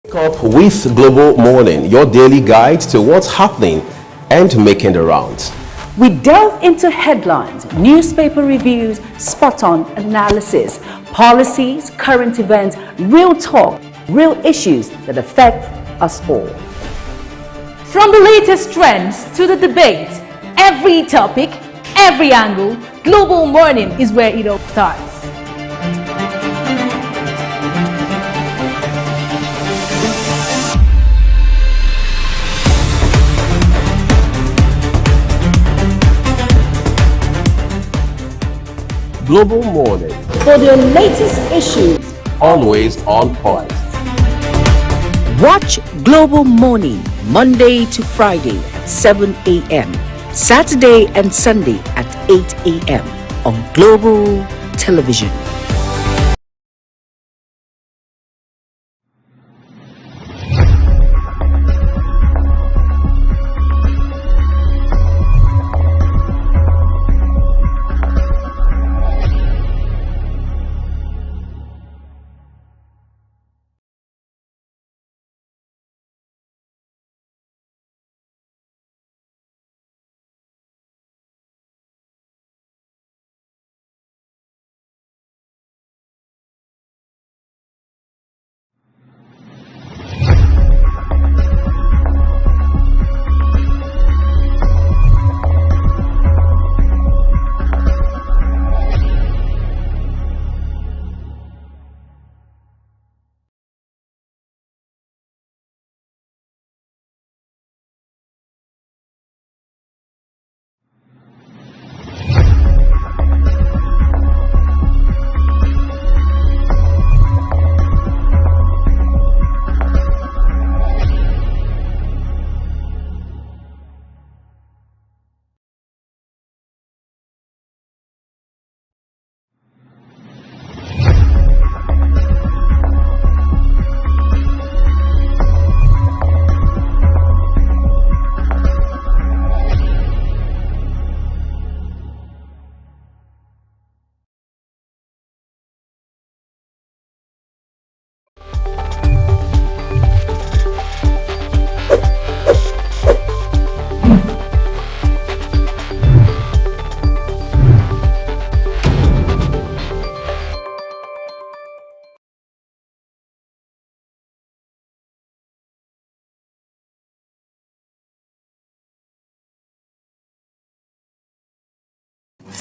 E: Wake up with Global Morning, your daily guide to what's happening and making the rounds.
F: We delve into headlines, newspaper reviews, spot-on analysis, policies, current events, real talk, real issues that affect us all.
G: From the latest trends to the debate, every topic, every angle, Global Morning is where it all starts.
E: Global Morning,
F: For the latest issues,
E: always on point.
F: watch Global Morning Monday to Friday at 7 a.m. Saturday and Sunday at 8 a.m. on Global Television.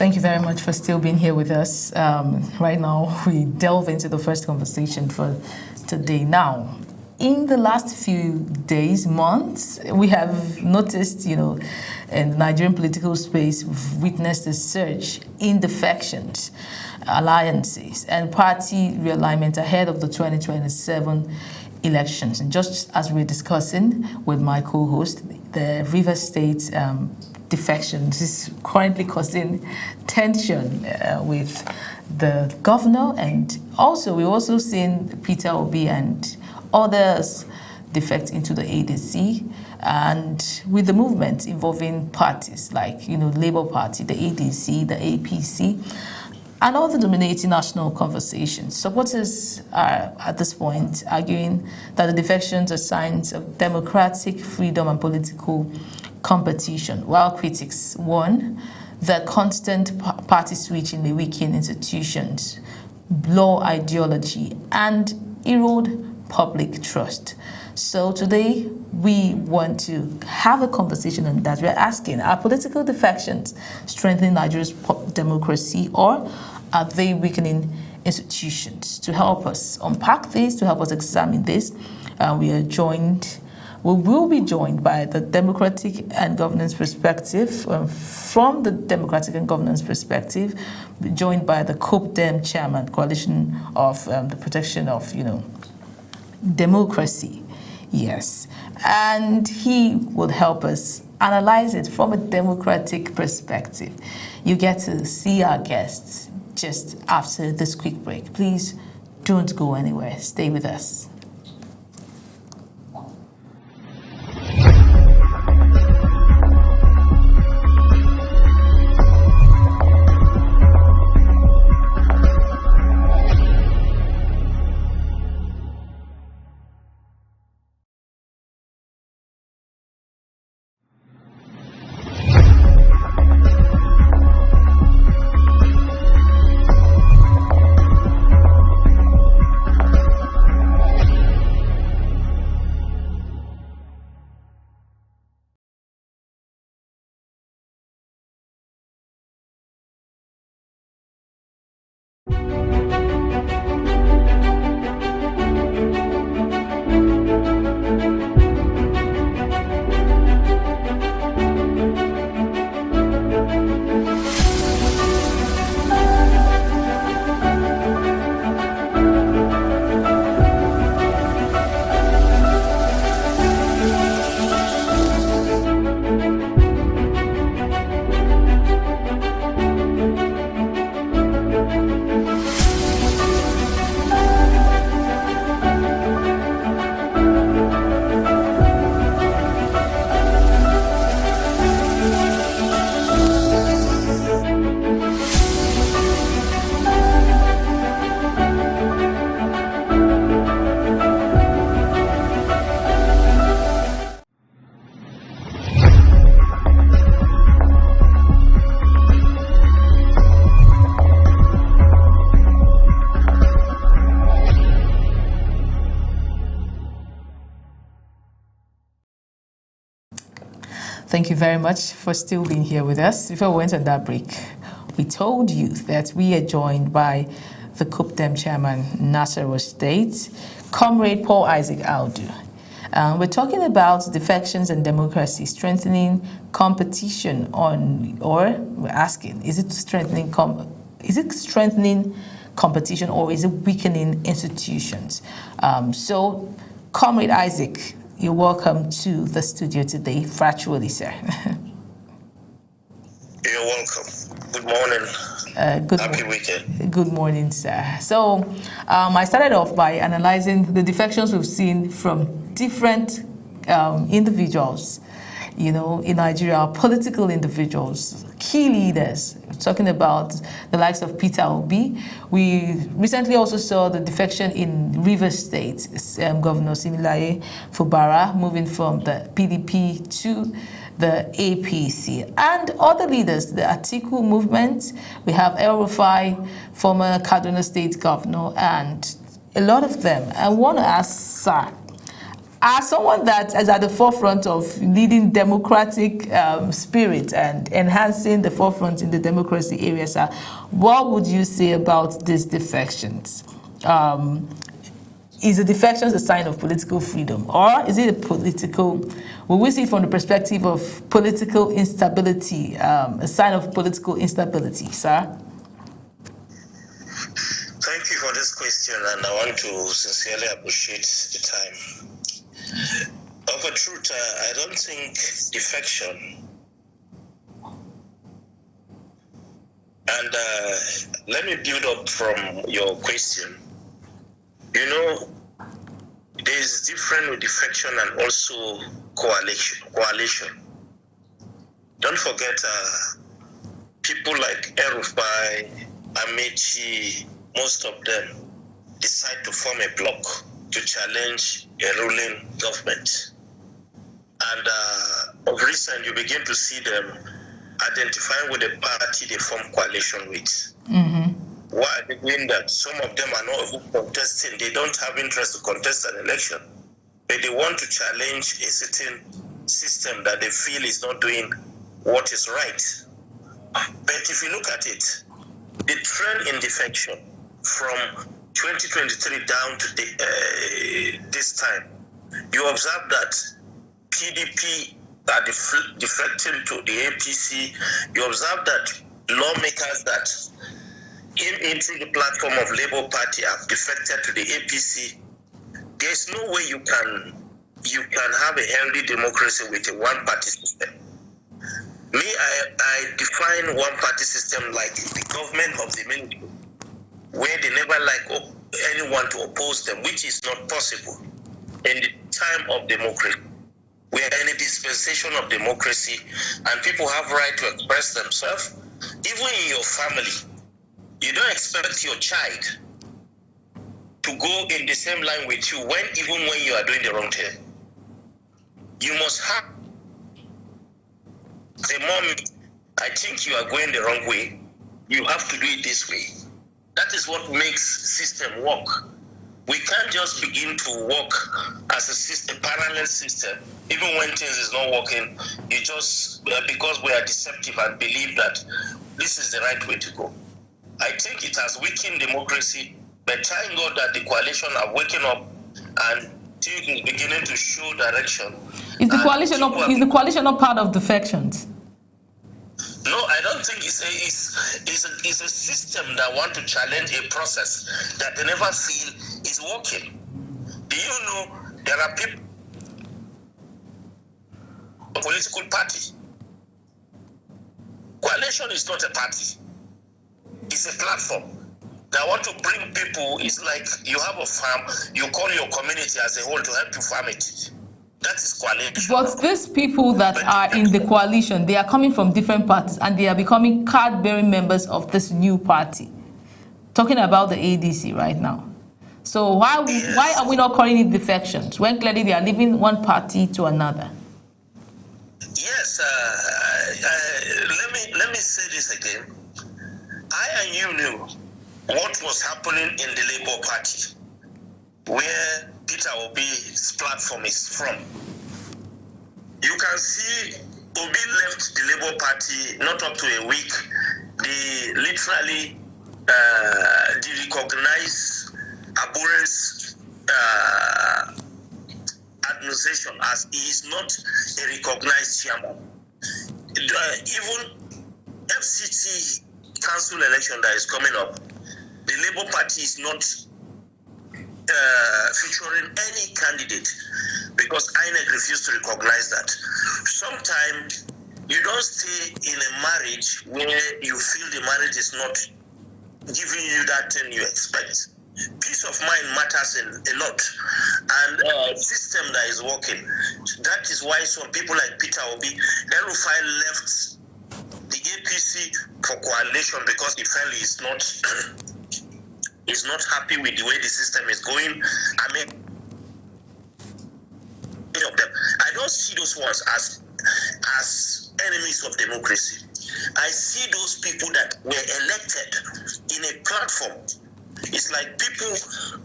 C: Thank you very much for still being here with us. Right now, we delve into the first conversation for today. Now, in the last few days, months, we have noticed, in the Nigerian political space, we've witnessed a surge in defections, alliances, and party realignment ahead of the 2027 elections. And just as we're discussing with my co-host, the Rivers State defections is currently causing tension with the governor, and also we've also seen Peter Obi and others defect into the ADC, and with the movement involving parties like Labour Party, the ADC, the APC, and all the dominating national conversations. Supporters are at this point arguing that the defections are signs of democratic freedom and political competition, while critics warn that constant party switching may weaken institutions, blur ideology, and erode public trust. So today we want to have a conversation on that. We're asking, are political defections strengthening Nigeria's democracy, or are they weakening institutions? To help us unpack this, to help us examine this, we will be joined by the Democratic and Governance Perspective. From the Democratic and Governance Perspective, joined by the COPDEM Chairman, Coalition of the Protection of Democracy. Yes, and he will help us analyze it from a democratic perspective. You get to see our guests just after this quick break. Please don't go anywhere. Stay with us. Thank you very much for still being here with us. Before we went on that break, we told you that we are joined by the COPDEM Chairman, Nasarawa State, Comrade Paul Isaac Audu. We're talking about defections and democracy, strengthening competition or we're asking, is it strengthening competition, or is it weakening institutions? So, Comrade Isaac, you're welcome to the studio today, virtually, sir.
H: You're welcome. Good morning. Happy weekend.
C: Good morning, sir. So, I started off by analyzing the defections we've seen from different individuals, in Nigeria, political individuals, key leaders, talking about the likes of Peter Obi. We recently also saw the defection in Rivers State, Governor Similaye Fubara moving from the PDP to the APC, and other leaders, the Atiku movement. We have El Rufai, former Kaduna State governor, and a lot of them. I want to ask, sir, as someone that is at the forefront of leading democratic spirit and enhancing the forefront in the democracy area, sir, what would you say about these defections? Is the defections a sign of political freedom, or is it a political, will we see it from the perspective of political instability, a sign of political instability, sir?
H: Thank you for this question, and I want to sincerely appreciate the time. Of a truth, I don't think defection, and let me build up from your question. You know, there is difference with defection and also coalition. Don't forget, people like El-Rufai, Amechi, most of them decide to form a bloc to challenge a ruling government. And of recent, you begin to see them identifying with the party they form coalition with. Mm-hmm. Why are they doing that? Some of them are not even contesting. They don't have interest to contest an election, but they want to challenge a certain system that they feel is not doing what is right. But if you look at it, the trend in defection from 2023 down to this time, you observe that PDP are defecting to the APC. You observe that lawmakers that into the platform of Labour Party have defected to the APC. There's no way you can have a healthy democracy with a one-party system. Me, I define one-party system like the government of the military, where they never like anyone to oppose them, which is not possible in the time of democracy. We are in a dispensation of democracy, and people have right to express themselves. Even in your family, you don't expect your child to go in the same line with you even when you are doing the wrong thing. You must have the moment I think you are going the wrong way, you have to do it this way. That is what makes system work. We can't just begin to work as a system, parallel system, even when things is not working. You just, because we are deceptive and believe that this is the right way to go. I think it has weakened democracy, but thank God that the coalition are waking up and things is beginning to show direction.
C: Is the coalition not part of defections?
H: No, I don't think it's a system that want to challenge a process that they never feel is working. Do you know there are people, a political party. Coalition is not a party. It's a platform that want to bring people. It's like you have a farm, you call your community as a whole to help you farm it. That is coalition.
C: But these people that are in the coalition, they are coming from different parties and they are becoming card-bearing members of this new party. Talking about the ADC right now. So why are we not calling it defections when clearly they are leaving one party to another?
H: Yes, let me say this again. I and you knew what was happening in the Labour Party, where Peter Obi's platform is from. You can see Obi left the Labour Party not up to a week. They literally recognize Abure's administration as he is not a recognized chairman. Even FCT council election that is coming up, the Labour Party is not featuring any candidate because INEC refused to recognize that. Sometimes you don't stay in a marriage where you feel the marriage is not giving you that thing you expect. Peace of mind matters a lot, and system that is working. That is why some people like Peter Obi, El-Rufai left the APC for coalition because he felt is not happy with the way the system is going. I mean, of them, I don't see those ones as enemies of democracy. I see those people that were elected in a platform. It's like people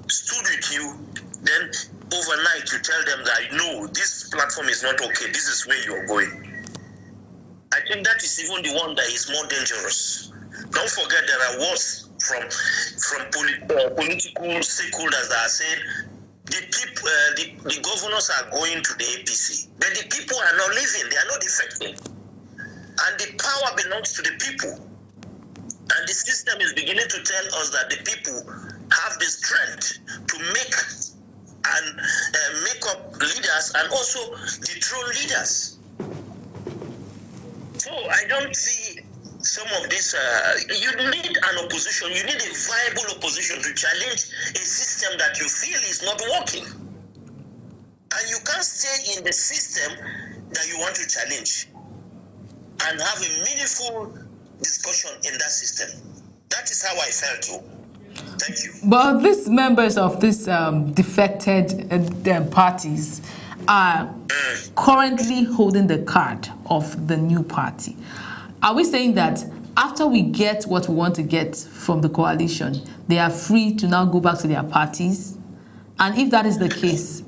H: stood with you, then overnight to tell them that, no, this platform is not okay, this is where you are going. I think that is even the one that is more dangerous. Don't forget there are words from political stakeholders that are saying the governors are going to the APC, but the people are not leaving, they are not defecting. And the power belongs to the people. And the system is beginning to tell us that the people have the strength to make up leaders and also dethrone leaders. So I don't see some of this. You need an opposition. You need a viable opposition to challenge a system that you feel is not working. And you can't stay in the system that you want to challenge and have a meaningful discussion in that system. That is how I felt too. Thank you.
C: But these members of these defected parties are currently holding the card of the new party. Are we saying that after we get what we want to get from the coalition, they are free to now go back to their parties? And if that is the case,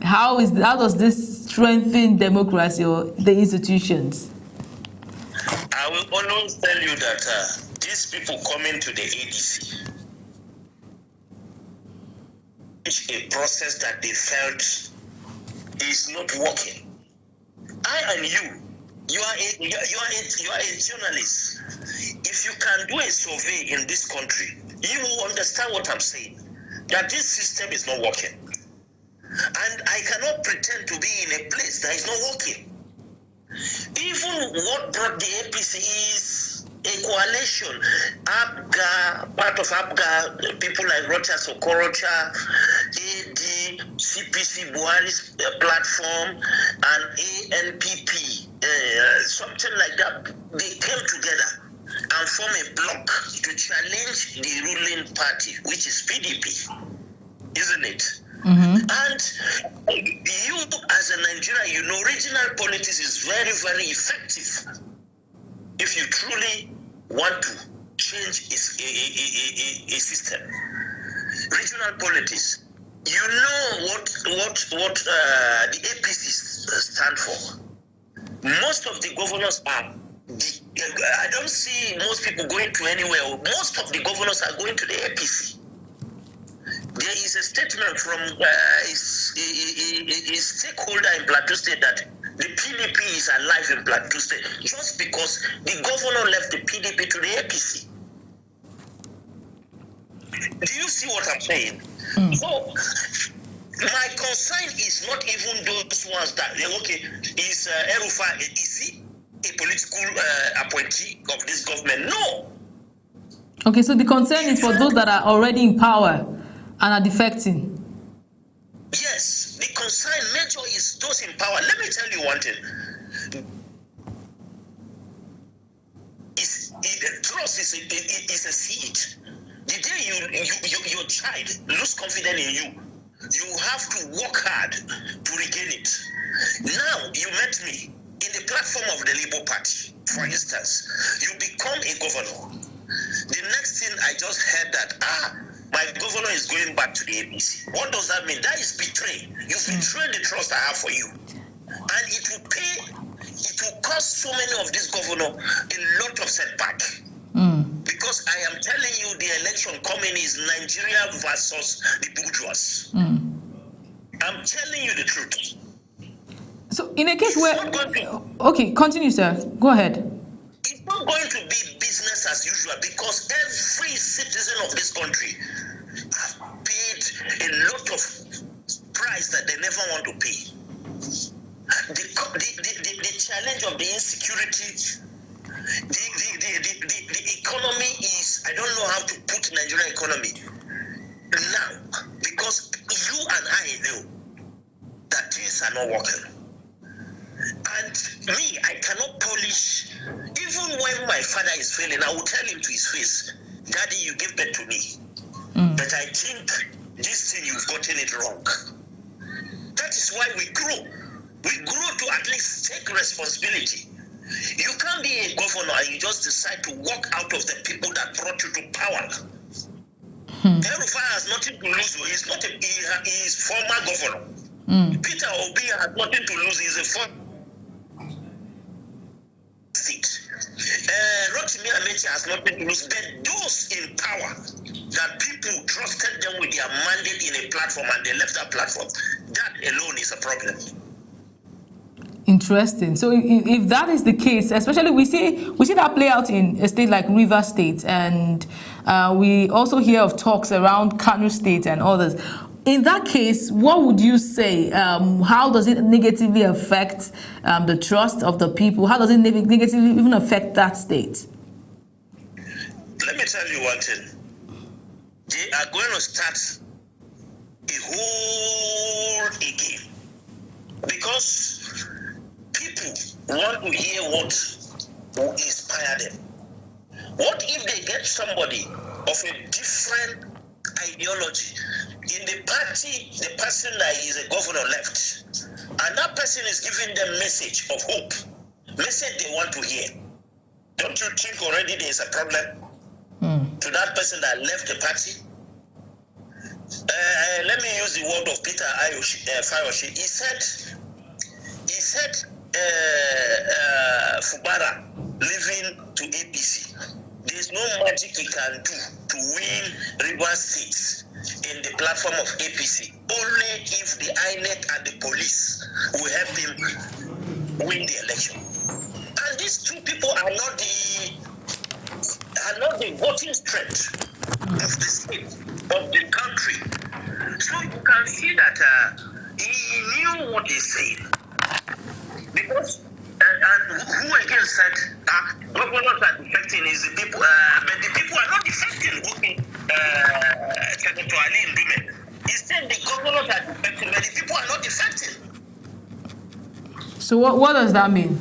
C: how does this strengthen democracy or the institutions?
H: I will always tell you that these people coming to the ADC, a process that they felt is not working. I and you are a journalist. If you can do a survey in this country, you will understand what I'm saying, that this system is not working. And I cannot pretend to be in a place that is not working. Even what brought the APC is a coalition. APGA, part of APGA, people like Rochas Okorocha, AD, CPC Buhari's platform, and ANPP, something like that. They came together and formed a bloc to challenge the ruling party, which is PDP, isn't it? Mm-hmm. And you, as a Nigerian, you know, regional politics is very, very effective if you truly want to change a system. Regional politics, you know what the APC stand for. Most of the governors are. I don't see most people going to anywhere. Most of the governors are going to the APC. There is a statement from a stakeholder in Plateau State that the PDP is alive in Plateau State just because the governor left the PDP to the APC. Do you see what I'm saying? So, my concern is not even those ones that, okay, is El-Rufai, is he a political appointee of this government? No.
C: Okay, so the concern is for those that are already in power and are defecting.
H: Yes, the concern major is those in power. Let me tell you one thing. Trust is a seed. The day your child lose confidence in you, you have to work hard to regain it. Now, you met me in the platform of the Labour Party, for instance. You become a governor. The next thing I just heard that, my governor is going back to the APC. What does that mean? That is betray. You've betrayed the trust I have for you. And it will cost so many of these governors a lot of setback. Because I am telling you, the election coming is Nigeria versus the bourgeois. I'm telling you the truth.
C: So in a case where... Okay, continue, sir. Go ahead.
H: It's not going to be business as usual because every citizen of this country have paid a lot of price that they never want to pay. The challenge of the insecurity, the economy is, I don't know how to put Nigerian economy now, because you and I know that things are not working. And me, I cannot polish. Even when my father is failing, I will tell him to his face, Daddy, you give birth to me. But I think this thing, you've gotten it wrong. That is why we grow. We grow to at least take responsibility. You can't be a governor and you just decide to walk out of the people that brought you to power. El-Rufai has nothing to lose. He's not he is former governor. Peter Obi has nothing to lose. He's a former state. Rotimi Amechi has nothing to lose. But those in power, that people trusted them with their mandate in a platform and they left that platform, that alone is a problem.
C: Interesting. So if that is the case, especially we see that play out in a state like Rivers State, and we also hear of talks around Kano State and others. In that case, what would you say? How does it negatively affect the trust of the people? How does it negatively even affect that state?
H: Let me tell you one thing. They are going to start a whole again, because people want to hear what will inspire them. What if they get somebody of a different ideology? In the party, the person that is a governor left, and that person is giving them message of hope, message they want to hear. Don't you think already there is a problem to that person that left the party? Let me use the word of Peter Fayoshi. He said Fubara leaving to APC. There is no magic he can do to win Rivers State in the platform of APC. Only if the INEC and the police will help him win the election. And these two people are not the voting strength of the state, of the country. So you can see that he knew what he said. Because and who again said that governors are defecting is the people, but the people are not defecting. Okay, Senator Ali Ndume. He said the governors are defecting, but the people are not defecting.
C: So what does that mean?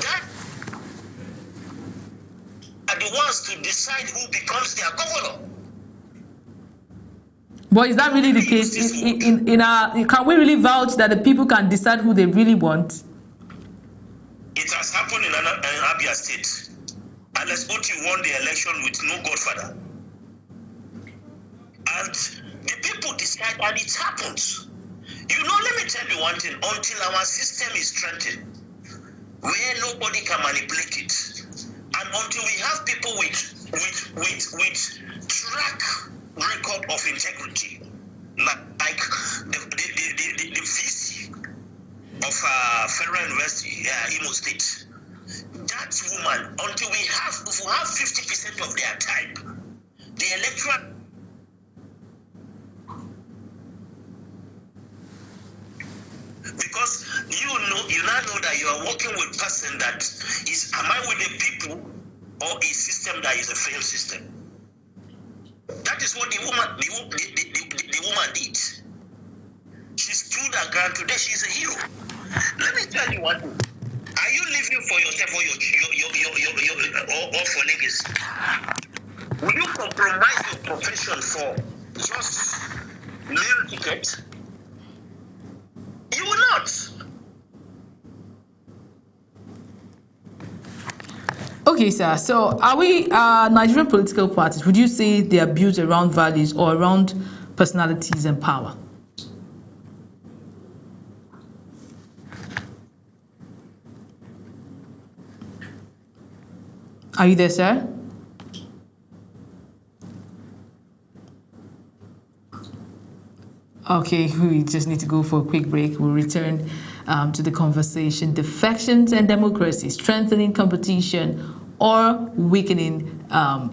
H: That are the ones to decide who becomes their governor.
C: But is that really the case? Can we really vouch that the people can decide who they really want?
H: It has happened in Abia State. Alex Oti won the election with no godfather. And the people decide, and it happens. You know, let me tell you one thing. Until our system is strengthened, where nobody can manipulate it, and until we have people with track record of integrity, like the VC of Federal University, Imo State, that woman, until we have 50% of their time, the electoral. Because you now know that you are working with a person that is, am I with the people or a system that is a failed system? That is what the woman did. She stood her ground. Today she is a hero. Let me tell you one thing. Are you living for yourself or for legacy? Will you compromise your profession for just meal ticket? You will not.
C: Okay, sir. So, are we Nigerian political parties? Would you say they are built around values or around personalities and power? Are you there, sir? Okay, we just need to go for a quick break. We'll return to the conversation. Defections and democracy, strengthening competition or weakening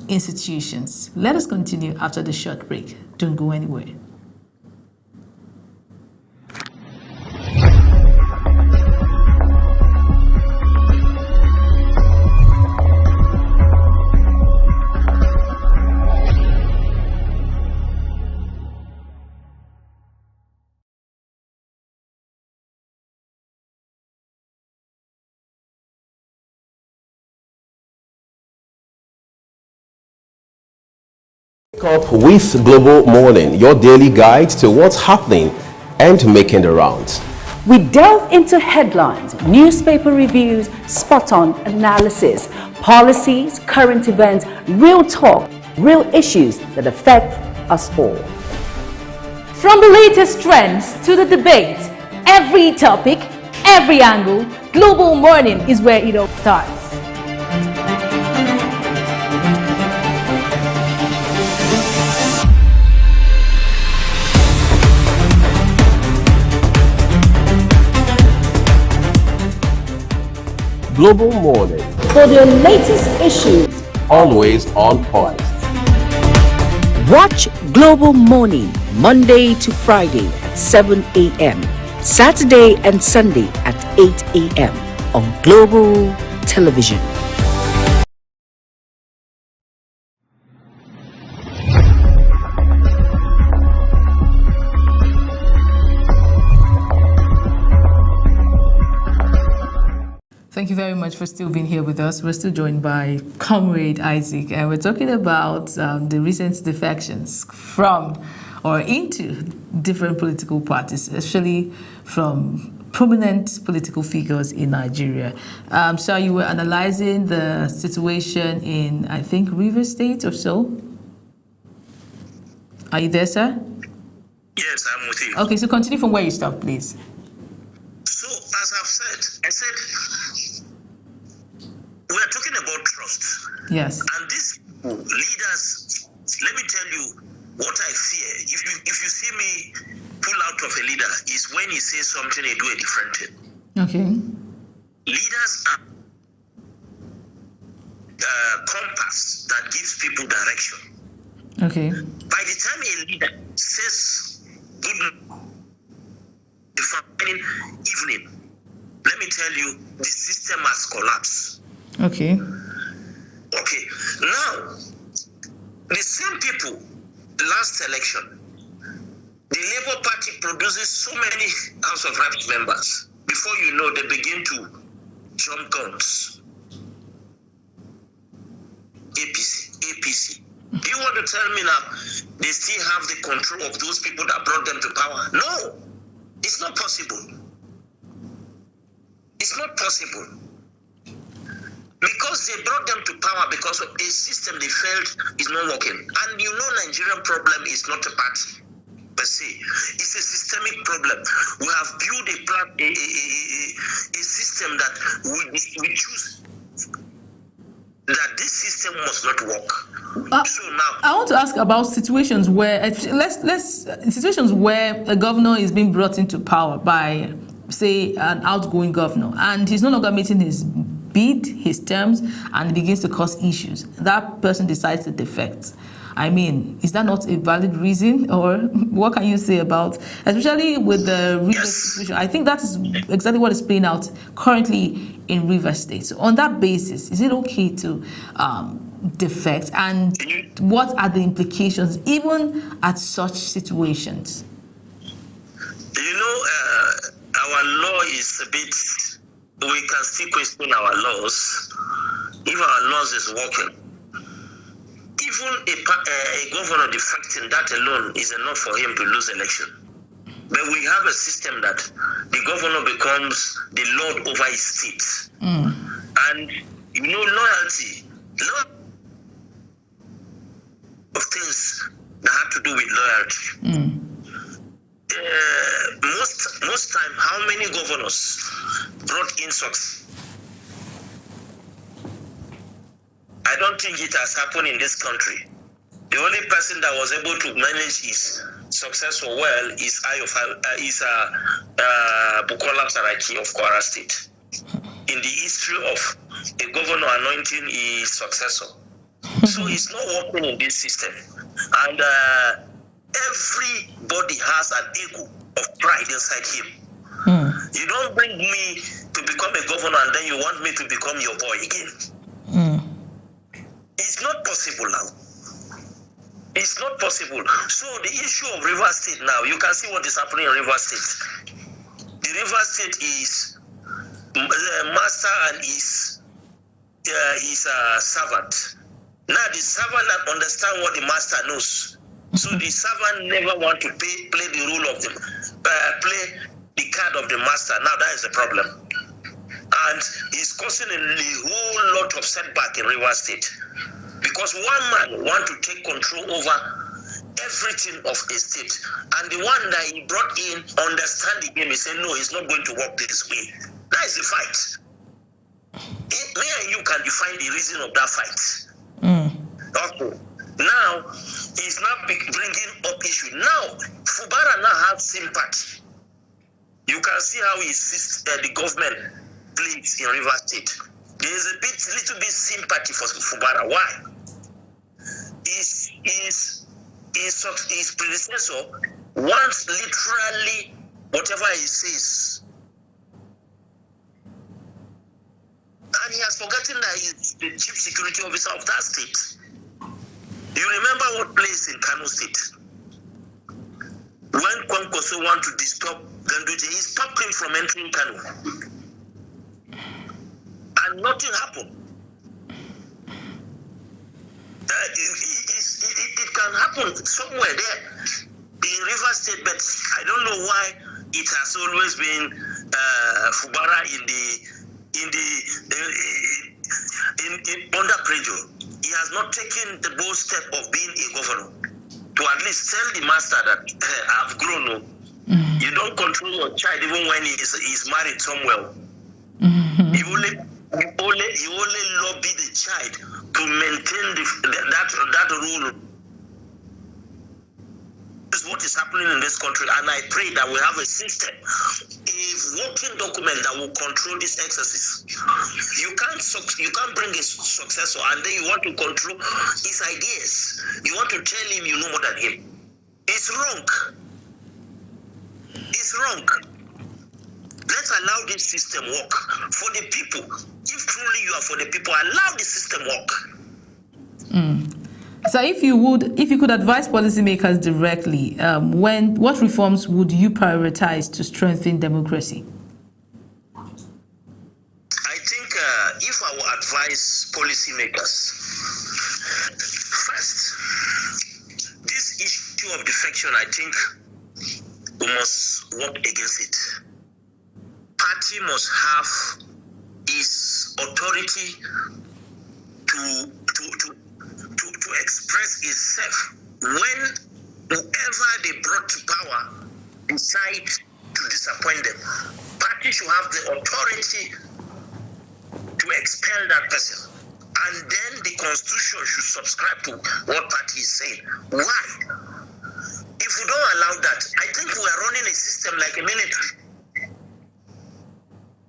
C: institutions. Let us continue after the short break. Don't go anywhere.
E: Up with Global Morning, your daily guide to what's happening and making the rounds.
F: We delve into headlines, newspaper reviews, spot-on analysis, policies, current events, real talk, real issues that affect us all.
G: From the latest trends to the debate, every topic, every angle, Global Morning is where it all starts.
E: Global Morning.
F: For the latest issues,
E: Always on point.
F: watch Global Morning Monday to Friday at 7 a.m. Saturday and Sunday at 8 a.m. on Global Television.
C: Thank you very much for still being here with us. We're still joined by Comrade Isaac, and we're talking about the recent defections from or into different political parties, especially from prominent political figures in Nigeria. So you were analyzing the situation in, I think, Rivers State or so? Are you there, sir?
H: Yes, I'm with you.
C: Okay, so continue from where you stopped, please.
H: So, as I've said, we are talking about trust.
C: Yes.
H: And these leaders, let me tell you what I fear. If you see me pull out of a leader, is when he says something, he do a different thing.
C: Okay.
H: Leaders are compass that gives people direction.
C: Okay.
H: By the time a leader says good the following evening, let me tell you, the system has collapsed.
C: Okay.
H: Okay. Now, the same people, last election, the Labour Party produces so many House of Reps members. Before you know, they begin to jump guns. APC. Do you want to tell me now they still have the control of those people that brought them to power? No, it's not possible. It's not possible. Because they brought them to power because of a system they felt is not working. And you know, Nigerian problem is not a party per se. It's a systemic problem. We have built a system that we choose that this system must not work. So now
C: I want to ask about situations where situations where a governor is being brought into power by, say, an outgoing governor, and he's no longer meeting his bid, his terms, and begins to cause issues. That person decides to defect. I mean, is that not a valid reason, or what can you say about, especially with the Rivers situation? I think that is exactly what is playing out currently in Rivers State. So on that basis, is it okay to defect, and what are the implications even at such situations?
H: You know, our law is a bit, we can still question our laws if our laws is working. Even a governor defecting, that alone is enough for him to lose election. But we have a system that the governor becomes the lord over his state. And you know, loyalty of things that have to do with loyalty. Most time, how many governors brought in success? I don't think it has happened in this country. The only person that was able to manage his success so well is Bukola Saraki of Kwara State. In the history of a governor anointing his successor. So it's not working in this system. And everybody has an ego of pride inside him. You don't bring me to become a governor and then you want me to become your boy again. It's not possible now. It's not possible. So the issue of Rivers State now, you can see what is happening in Rivers State. The Rivers State is master and is servant. Now the servant understand what the master knows. So the servant never want to play the role of the play the card of the master. Now that is the problem, and it's causing a whole lot of setback in Rivers State. Because one man want to take control over everything of a state, and the one that he brought in understand the game. He said, no, it's not going to work this way. That is the fight. Me and you can define the reason of that fight. Okay. Now, he's not bringing up issue. Now, Fubara now has sympathy. You can see how he sees the government plays in River State. There is a little bit sympathy for Fubara. Why? His predecessor wants literally whatever he says. And he has forgotten that he's the chief security officer of that state. You remember what place in Kano State? When Kwankwaso wanted to disturb Ganduje, he stopped him from entering Kano. And nothing happened. It can happen somewhere there in River State, but I don't know why it has always been Fubara under pressure. He has not taken the bold step of being a governor to at least tell the master that I've grown. You don't control your child even when he's married somewhere. You only lobby the child to maintain that rule. This is what is happening in this country, and I pray that we have a system, a working document that will control this exercise. You can't bring a successor and then you want to control his ideas. You want to tell him you know more than him. It's wrong. It's wrong. Let's allow this system work for the people. If truly you are for the people, allow the system work.
C: So if you could advise policymakers directly, what reforms would you prioritize to strengthen democracy?
H: I think if I will advise policymakers, first, this issue of defection, I think we must work against it. Party must have its authority to express itself when whoever they brought to power decide to disappoint them. Party should have the authority to expel that person, and then the constitution should subscribe to what party is saying. Why? If we don't allow that, I think we are running a system like a military.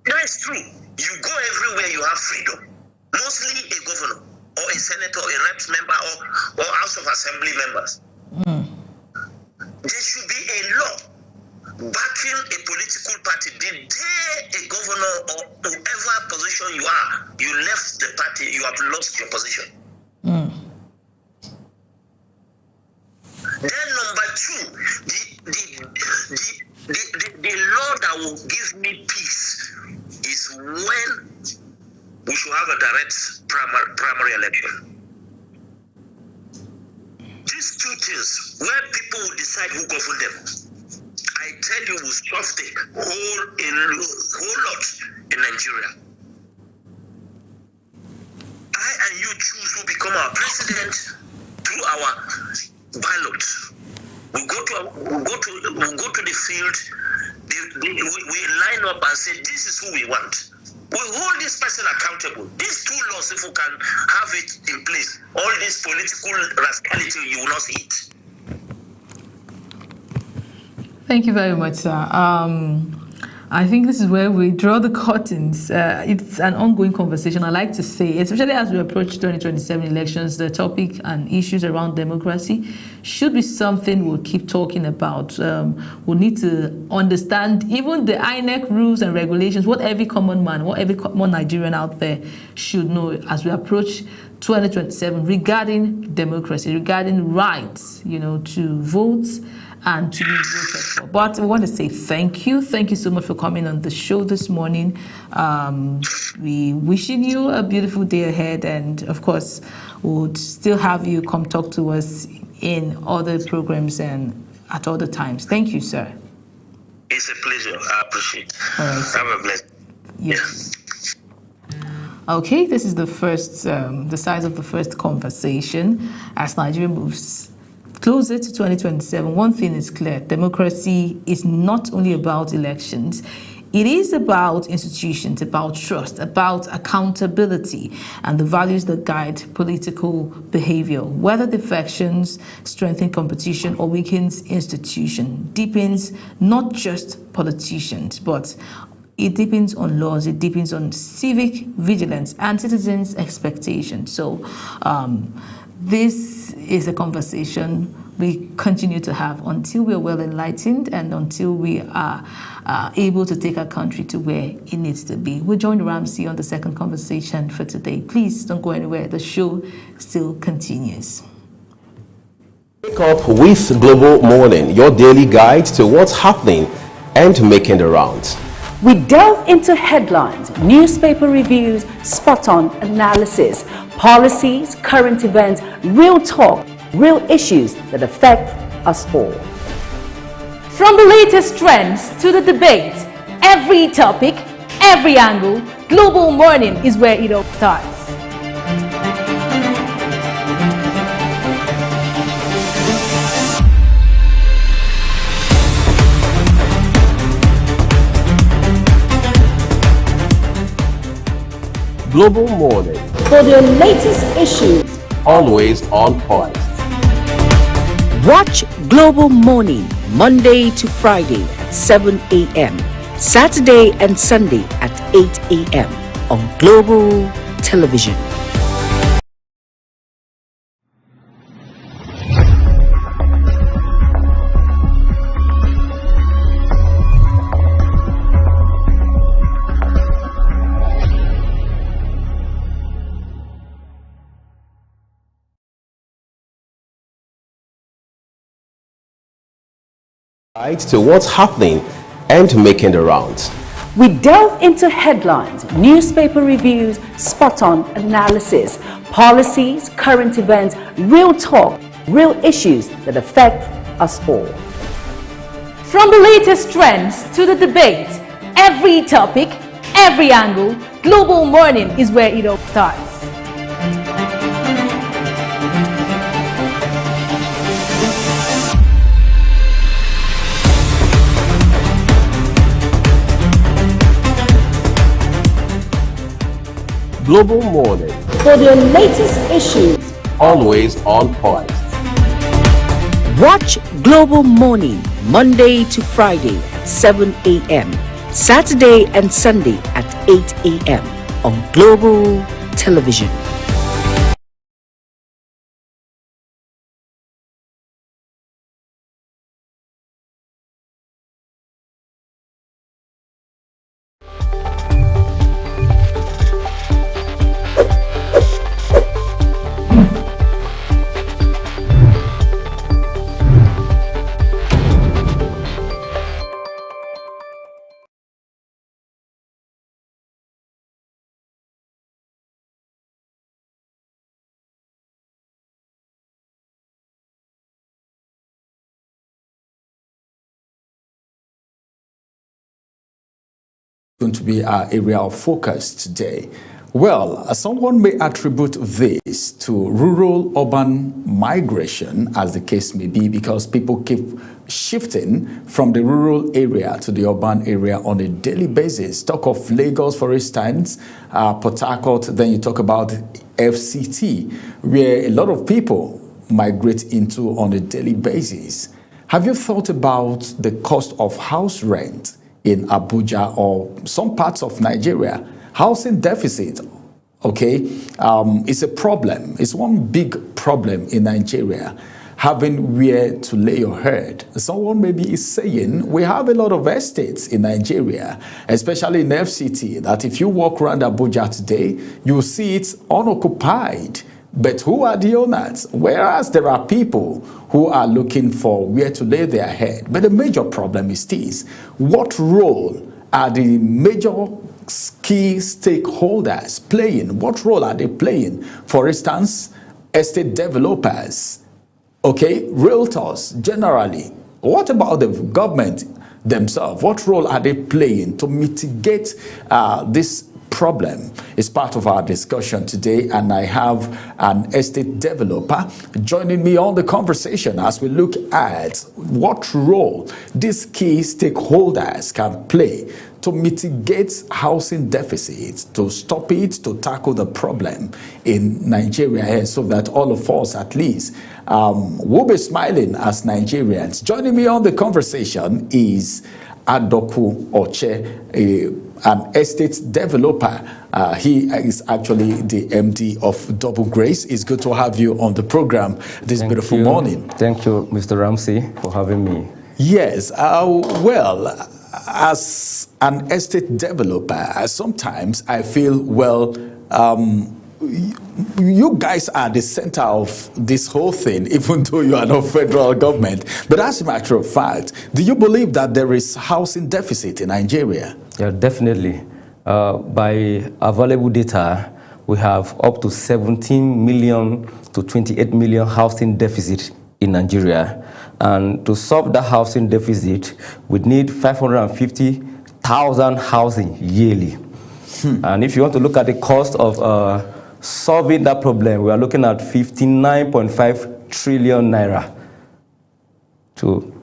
H: That is true. You go everywhere, you have freedom. Mostly a governor or a senator, a reps member, or House of Assembly members. There should be a law backing a political party. The day a governor or whoever position you are, you left the party, you have lost your position. Then number two, the law that will give me peace is when we should have a direct primary election. These two things, where people will decide who govern them, I tell you, will solve the whole lot in Nigeria. I and you choose who become our president through our ballot. We go to the field. We line up and say, this is who we want. We hold this person accountable. These two laws, if we can have it in place, all this political rascality, you will not see it.
C: Thank you very much, sir. I think this is where we draw the curtains. It's an ongoing conversation. I like to say, especially as we approach 2027 elections, the topic and issues around democracy should be something we'll keep talking about. We'll need to understand even the INEC rules and regulations, what every common man, what every common Nigerian out there should know as we approach 2027 regarding democracy, regarding rights, to vote and to be voted for. But we want to say thank you. Thank you so much for coming on the show this morning. We wishing you a beautiful day ahead, and of course, we'll still have you come talk to us in other programs and at other times. Thank you, sir.
H: It's a pleasure. I appreciate it.
C: All right.
H: Have a blessed day.
C: Yes. Okay, this is the first, the size of the first conversation as Nigeria moves closer to 2027. One thing is clear: democracy is not only about elections. It is about institutions, about trust, about accountability, and the values that guide political behavior. Whether defections strengthen competition or weakens institution, deepens not just politicians, but it depends on laws, it depends on civic vigilance and citizens' expectations. So this is a conversation we continue to have until we are well enlightened and until we are able to take our country to where it needs to be. We'll join Ramsey on the second conversation for today. Please don't go anywhere. The show still continues.
E: Wake up with Global Morning, your daily guide to what's happening and making the rounds.
F: We delve into headlines, newspaper reviews, spot-on analysis, policies, current events, real talk, real issues that affect us all.
G: From the latest trends to the debate, every topic, every angle, Global Morning is where it all starts.
E: Global Morning,
F: For the latest issues,
E: always on point.
F: watch Global Morning Monday to Friday at 7 a.m., Saturday and Sunday at 8 a.m. on Global Television.
E: Guide to what's happening and making the rounds.
F: We delve into headlines, newspaper reviews, spot-on analysis, policies, current events, real talk, real issues that affect us all.
G: From the latest trends to the debate, every topic, every angle, Global Morning is where it all starts.
E: Global Morning,
F: For the latest issues,
E: always on point.
F: watch Global Morning Monday to Friday at 7 a.m., Saturday and Sunday at 8 a.m. on Global Television.
D: Going to be our area of focus today. Well, someone may attribute this to rural-urban migration, as the case may be, because people keep shifting from the rural area to the urban area on a daily basis. Talk of Lagos, for instance, Port Harcourt, then you talk about FCT, where a lot of people migrate into on a daily basis. Have you thought about the cost of house rent in Abuja or some parts of Nigeria? Housing deficit, okay, it's a problem. It's one big problem in Nigeria, having where to lay your head. Someone maybe is saying we have a lot of estates in Nigeria, especially in FCT, that if you walk around Abuja today, you'll see it's unoccupied. But who are the owners? Whereas there are people who are looking for where to lay their head. But the major problem is this: what role are the major key stakeholders playing? What role are they playing? For instance, estate developers, okay, realtors generally. What about the government themselves? What role are they playing to mitigate this problem is part of our discussion today, and I have an estate developer joining me on the conversation as we look at what role these key stakeholders can play to mitigate housing deficits, to stop it, to tackle the problem in Nigeria, so that all of us at least will be smiling as Nigerians. Joining me on the conversation is Adoku Oche, an estate developer. He is actually the MD of Double Grace. It's good to have you on the program this beautiful morning.
I: Thank you, Mr. Ramsey, for having me.
D: Yes, well, as an estate developer, sometimes I feel, well, you guys are the center of this whole thing, even though you are not federal government. But as a matter of fact, do you believe that there is housing deficit in Nigeria?
I: Yeah, definitely. By available data, we have up to 17 million to 28 million housing deficit in Nigeria. And to solve that housing deficit, we need 550,000 housing yearly. And if you want to look at the cost of solving that problem, we are looking at 59.5 trillion naira to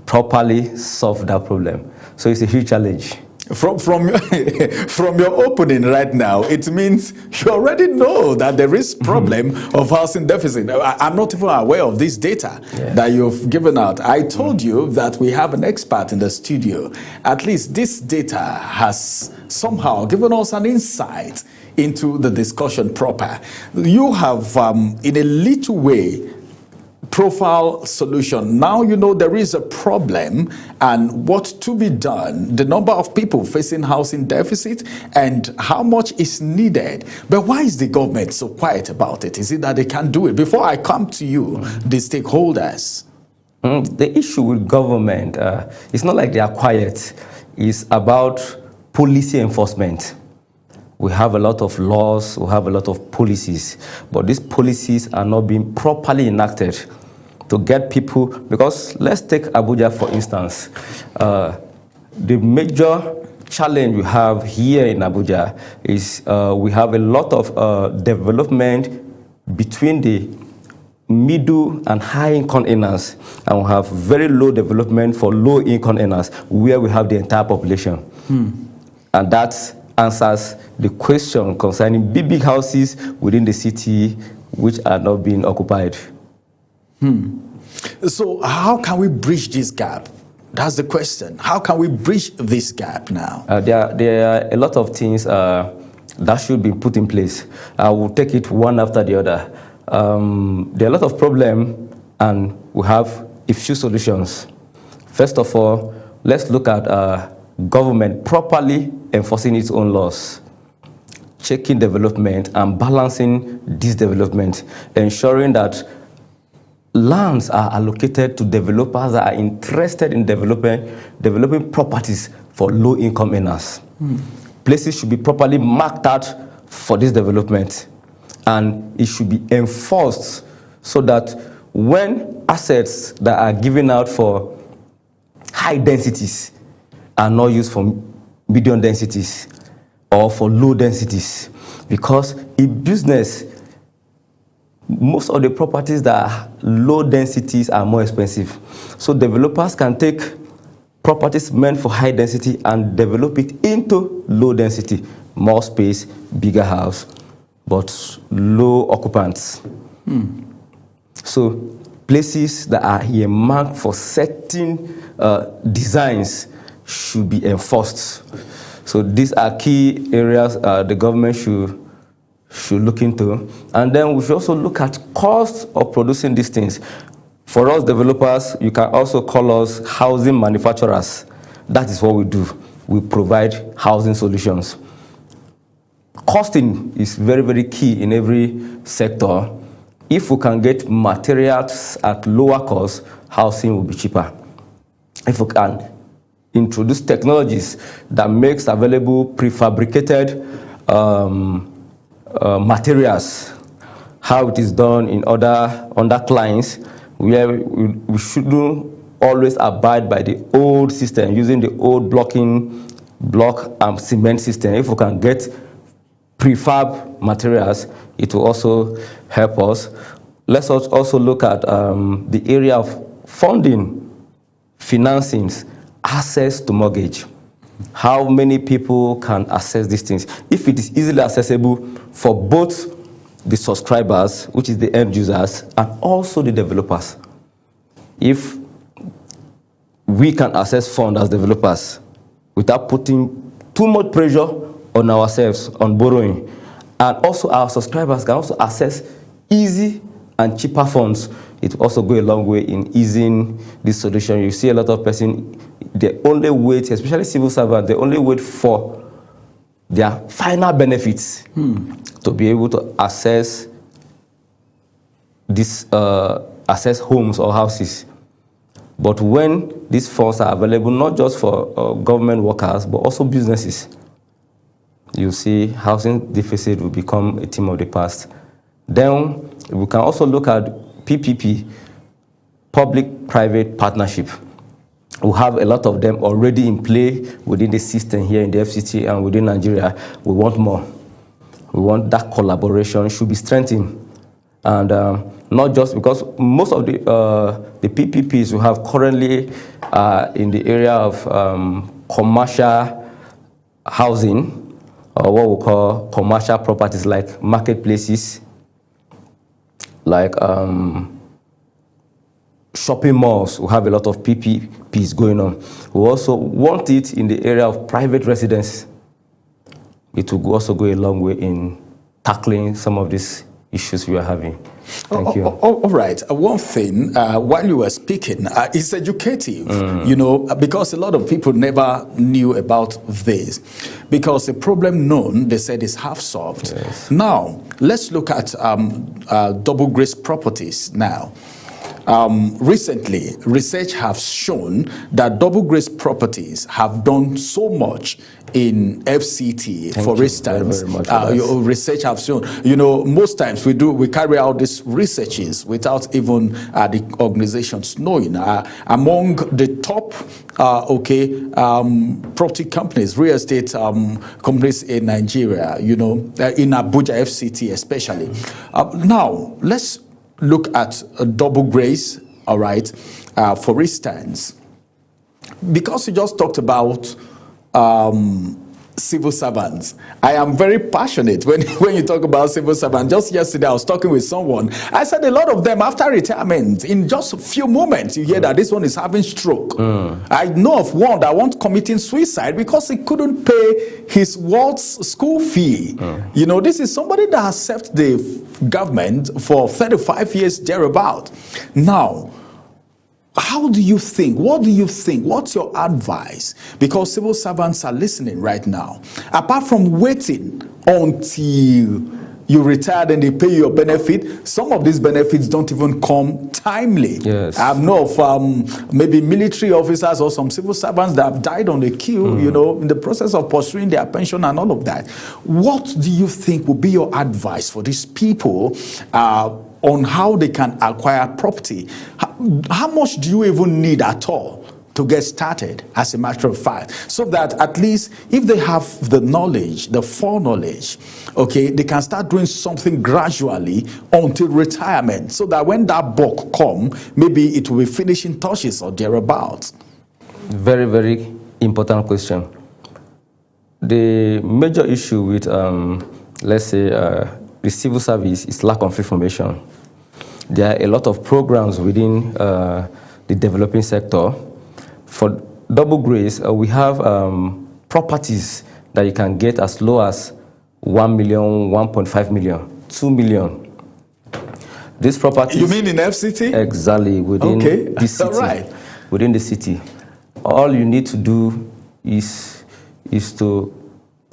I: properly solve that problem. So it's a huge challenge.
D: From your opening right now, it means you already know that there is problem of housing deficit. I'm not even aware of this data that you've given out. I told you that we have an expert in the studio. At least this data has somehow given us an insight into the discussion proper. You have, in a little way, profile solution. Now you know there is a problem and what to be done, the number of people facing housing deficit and how much is needed. But why is the government so quiet about it? Is it that they can't do it? Before I come to you, the stakeholders.
I: The issue with government, it's not like they are quiet. It's about policy enforcement. We have a lot of laws, we have a lot of policies, but these policies are not being properly enacted to get people, because let's take Abuja for instance. The major challenge we have here in Abuja is we have a lot of development between the middle and high income earners, and we have very low development for low income earners, where we have the entire population. And that answers the question concerning big houses within the city which are not being occupied.
D: So how can we bridge this gap? That's the question. How can we bridge this gap now?
I: There are a lot of things that should be put in place. I will take it one after the other. There are a lot of problems, and we have a few solutions. First of all, let's look at government properly enforcing its own laws, checking development and balancing this development, ensuring that lands are allocated to developers that are interested in developing properties for low-income earners. Places should be properly marked out for this development, and it should be enforced so that when assets that are given out for high densities are not used for medium densities or for low densities, because in business, most of the properties that are low densities are more expensive. So developers can take properties meant for high density and develop it into low density, more space, bigger house, but low occupants. So places that are earmarked for certain designs should be enforced. So these are key areas the government should look into. And then we should also look at cost of producing these things. For us developers, you can also call us housing manufacturers. That is what we do. We provide housing solutions. Costing is very, very key in every sector. If we can get materials at lower cost, housing will be cheaper. If we can introduce technologies that makes available prefabricated materials, how it is done in other clients, where we shouldn't always abide by the old system, using the old block and cement system. If we can get prefab materials, it will also help us. Let's also look at the area of funding, financings, access to mortgage. How many people can access these things? If it is easily accessible for both the subscribers, which is the end users, and also the developers. If we can access funds as developers without putting too much pressure on ourselves on borrowing, and also our subscribers can also access easy and cheaper funds, it will also go a long way in easing this solution. You see a lot of person, they only wait, especially civil servants, they only wait for their final benefits to be able to access this, access homes or houses. But when these funds are available, not just for government workers, but also businesses, you see housing deficit will become a thing of the past. Then we can also look at PPP, public-private partnership. We have a lot of them already in play within the system here in the FCT and within Nigeria. We want more. We want that collaboration should be strengthened. And not just because most of the PPPs we have currently in the area of commercial housing, or what we call commercial properties like marketplaces, like shopping malls. We have a lot of PPPs going on. We also want it in the area of private residence. It will also go a long way in tackling some of these issues we are having. Thank you.
D: All right. One thing, while you were speaking, is educative, you know, because a lot of people never knew about this. Because the problem known, they said, is half solved.
I: Yes.
D: Now, let's look at double grace properties now. Recently, research has shown that double grace properties have done so much in FCT. For instance, your research have shown, you know, most times we carry out these researches without even the organizations knowing. Among the top, property companies, real estate companies in Nigeria, you know, in Abuja FCT especially. Now, let's look at double grace, all right, for instance, because you just talked about civil servants. I am very passionate when you talk about civil servants. Just yesterday, I was talking with someone. I said a lot of them, after retirement, in just a few moments, you hear that this one is having stroke. I know of one that once committing suicide because he couldn't pay his ward's school fee. You know, this is somebody that has served the government for 35 years thereabout. Now, how do you think? What do you think? What's your advice? Because civil servants are listening right now. Apart from waiting until you retire and they pay your benefit, some of these benefits don't even come timely.
I: Yes.
D: I know of maybe military officers or some civil servants that have died on the queue, you know, in the process of pursuing their pension and all of that. What do you think would be your advice for these people on how they can acquire property? How much do you even need at all to get started, as a matter of fact, so that at least if they have the knowledge, the foreknowledge, okay, they can start doing something gradually until retirement, so that when that buck come, maybe it will be finishing touches or thereabouts?
I: Very, very important question. The major issue with, let's say, the civil service is lack of information. There are a lot of programs within the developing sector. For double grace, we have properties that you can get as low as 1 million, 1.5 million, 2 million. These properties...
D: You mean in FCT?
I: Exactly, within the city.
D: Right.
I: Within the city. All you need to do is to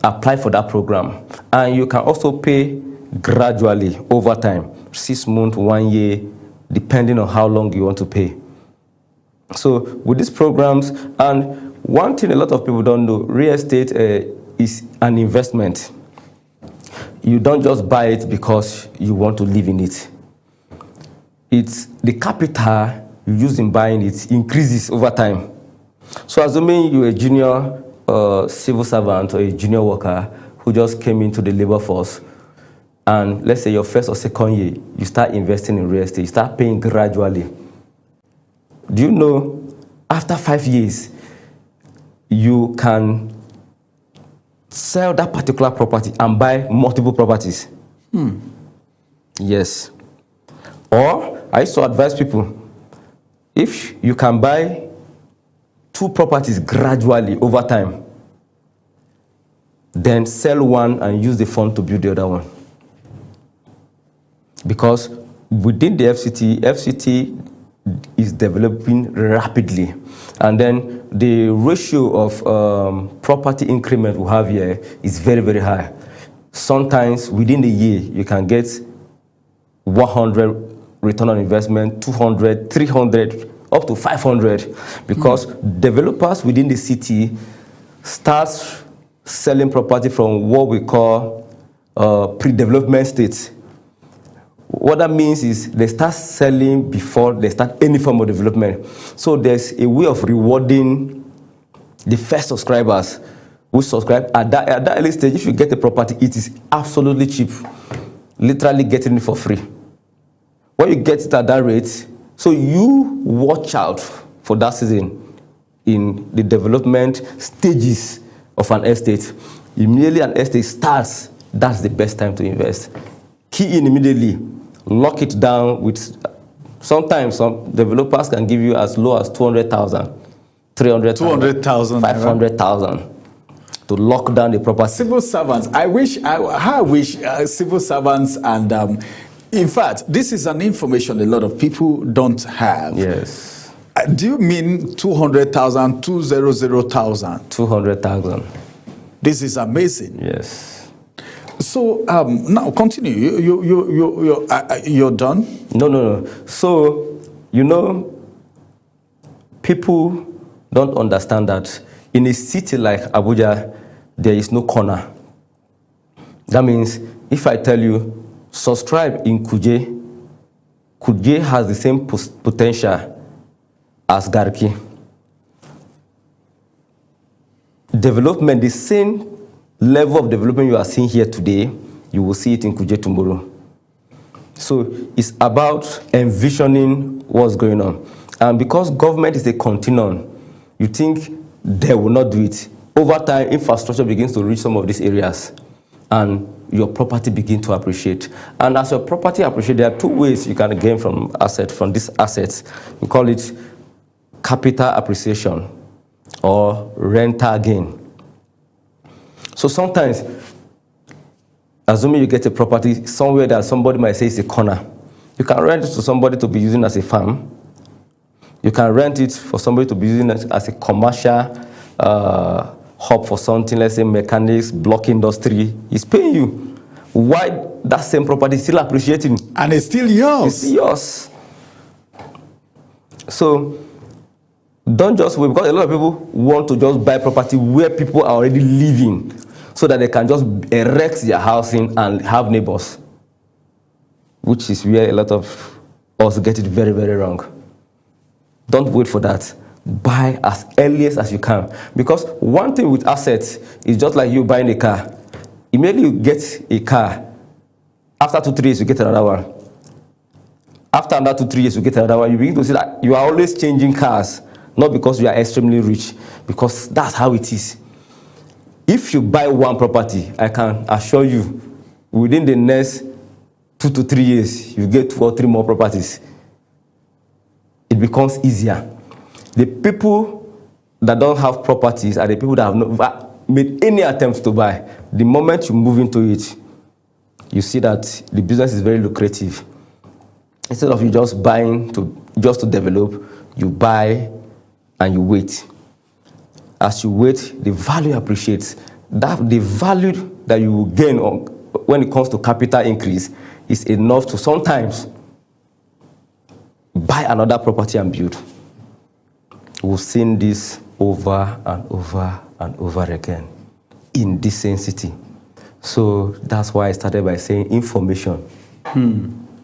I: apply for that program. And you can also pay gradually over time, 6 months, 1 year, depending on how long you want to pay. So with these programs, and one thing a lot of people don't know, real estate is an investment. You don't just buy it because you want to live in it. It's the capital you use in buying it increases over time. So assuming you're a junior civil servant or a junior worker who just came into the labor force, and let's say your first or second year, you start investing in real estate, you start paying gradually. Do you know, after 5 years, you can sell that particular property and buy multiple properties? Yes. Or I used to advise people, if you can buy 2 properties gradually over time, then sell one and use the fund to build the other one. Because within the FCT is developing rapidly. And then the ratio of property increment we have here is very, very high. Sometimes within a year, you can get 100 return on investment, 200, 300, up to 500, because developers within the city start selling property from what we call pre-development state. What that means is they start selling before they start any form of development. So there's a way of rewarding the first subscribers who subscribe at that early stage. If you get a property, it is absolutely cheap, literally getting it for free. When you get it at that rate, so you watch out for that season in the development stages of an estate. Immediately an estate starts, that's the best time to invest. Key in immediately, lock it down with, sometimes some developers can give you as low as 200,000, 300,000,
D: 200,000,
I: 500,000 to lock down the property.
D: Civil servants, I wish civil servants and in fact, this is an information a lot of people don't have.
I: Yes.
D: Do you mean 200,000, 200,000?
I: 200,000.
D: This is amazing.
I: Yes.
D: So now continue. You're done?
I: No. So, people don't understand that in a city like Abuja, there is no corner. That means if I tell you, subscribe in Kuje has the same potential as Garki. Development, the same level of development you are seeing here today, you will see it in Kuje tomorrow. So it's about envisioning what's going on. And because government is a continuum, you think they will not do it. Over time, infrastructure begins to reach some of these areas, and your property begins to appreciate. And as your property appreciates, there are 2 ways you can gain from these assets. We call it capital appreciation or rental gain. So sometimes, assuming you get a property somewhere that somebody might say is a corner, you can rent it to somebody to be using as a farm. You can rent it for somebody to be using it as a commercial hub for something, let's say mechanics, block industry. It's paying you. Why that same property is still appreciating?
D: And it's still yours.
I: It's yours. So don't just wait, because a lot of people want to just buy property where people are already living so that they can just erect their housing and have neighbors, which is where a lot of us get it very, very wrong. Don't wait for that. Buy as early as you can. Because one thing with assets is just like you buying a car. Immediately you get a car, after 2-3 years you get another one. After another 2-3 years you get another one. You begin to see that you are always changing cars, not because you are extremely rich, because that's how it is. If you buy one property, I can assure you, within the next 2 to 3 years, you get 2 or 3 more properties. It becomes easier. The people that don't have properties are the people that have not made any attempts to buy. The moment you move into it, you see that the business is very lucrative. Instead of you just buying to develop, you buy and you wait. As you wait, the value appreciates. The value that you will gain when it comes to capital increase is enough to sometimes buy another property and build. We've seen this over and over and over again in this same city. So that's why I started by saying information.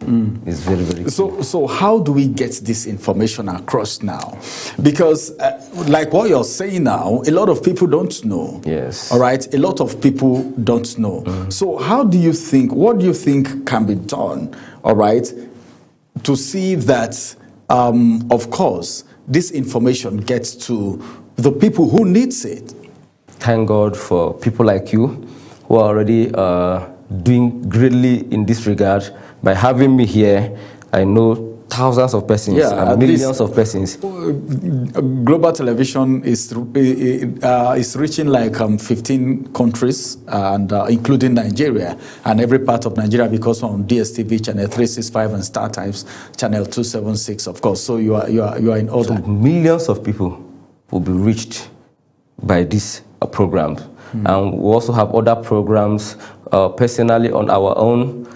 I: It's very, very key.
D: So how do we get this information across now? Because like what you're saying now, a lot of people don't know.
I: Yes.
D: All right? A lot of people don't know. So how do you think, what do you think can be done, all right, to see that, of course, this information gets to the people who needs it?
I: Thank God for people like you who are already doing greatly in this regard. By having me here, I know thousands of persons and millions of persons.
D: Global television is reaching like 15 countries, and including Nigeria, and every part of Nigeria, because on DSTV channel 365 and Star Times channel 276, of course. So you are in order.
I: So millions of people will be reached by this program, and we also have other programs. Personally, on our own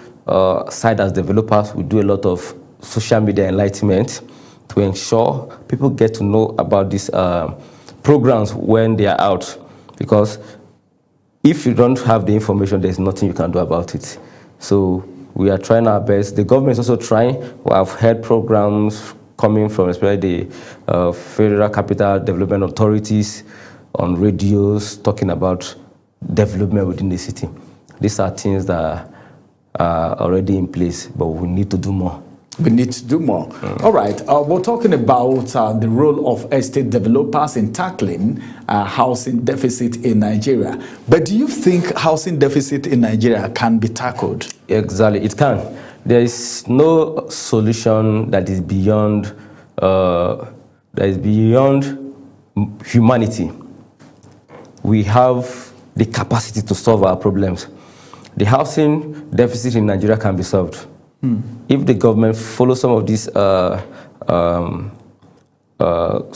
I: side as developers, we do a lot of social media enlightenment to ensure people get to know about these programs when they are out. Because if you don't have the information, there's nothing you can do about it. So we are trying our best. The government is also trying. We have heard programs coming from especially the Federal Capital Development Authorities on radios talking about development within the city. These are things that are already in place, but we need to do more.
D: We need to do more. All right. We're talking about the role of estate developers in tackling housing deficit in Nigeria. But do you think housing deficit in Nigeria can be tackled?
I: Exactly, it can. There is no solution that is beyond humanity. We have the capacity to solve our problems. The housing deficit in Nigeria can be solved if the government follows some of these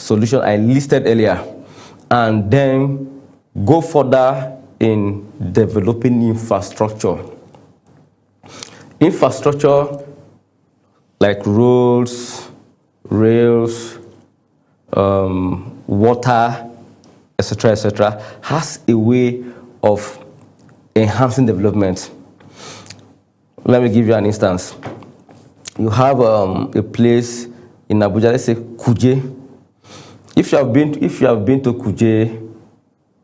I: solutions I listed earlier, and then go further in developing infrastructure. Infrastructure like roads, rails, water, etc., has a way of enhancing development. Let me give you an instance. You have a place in Abuja, let's say Kuje. If you have been to Kuje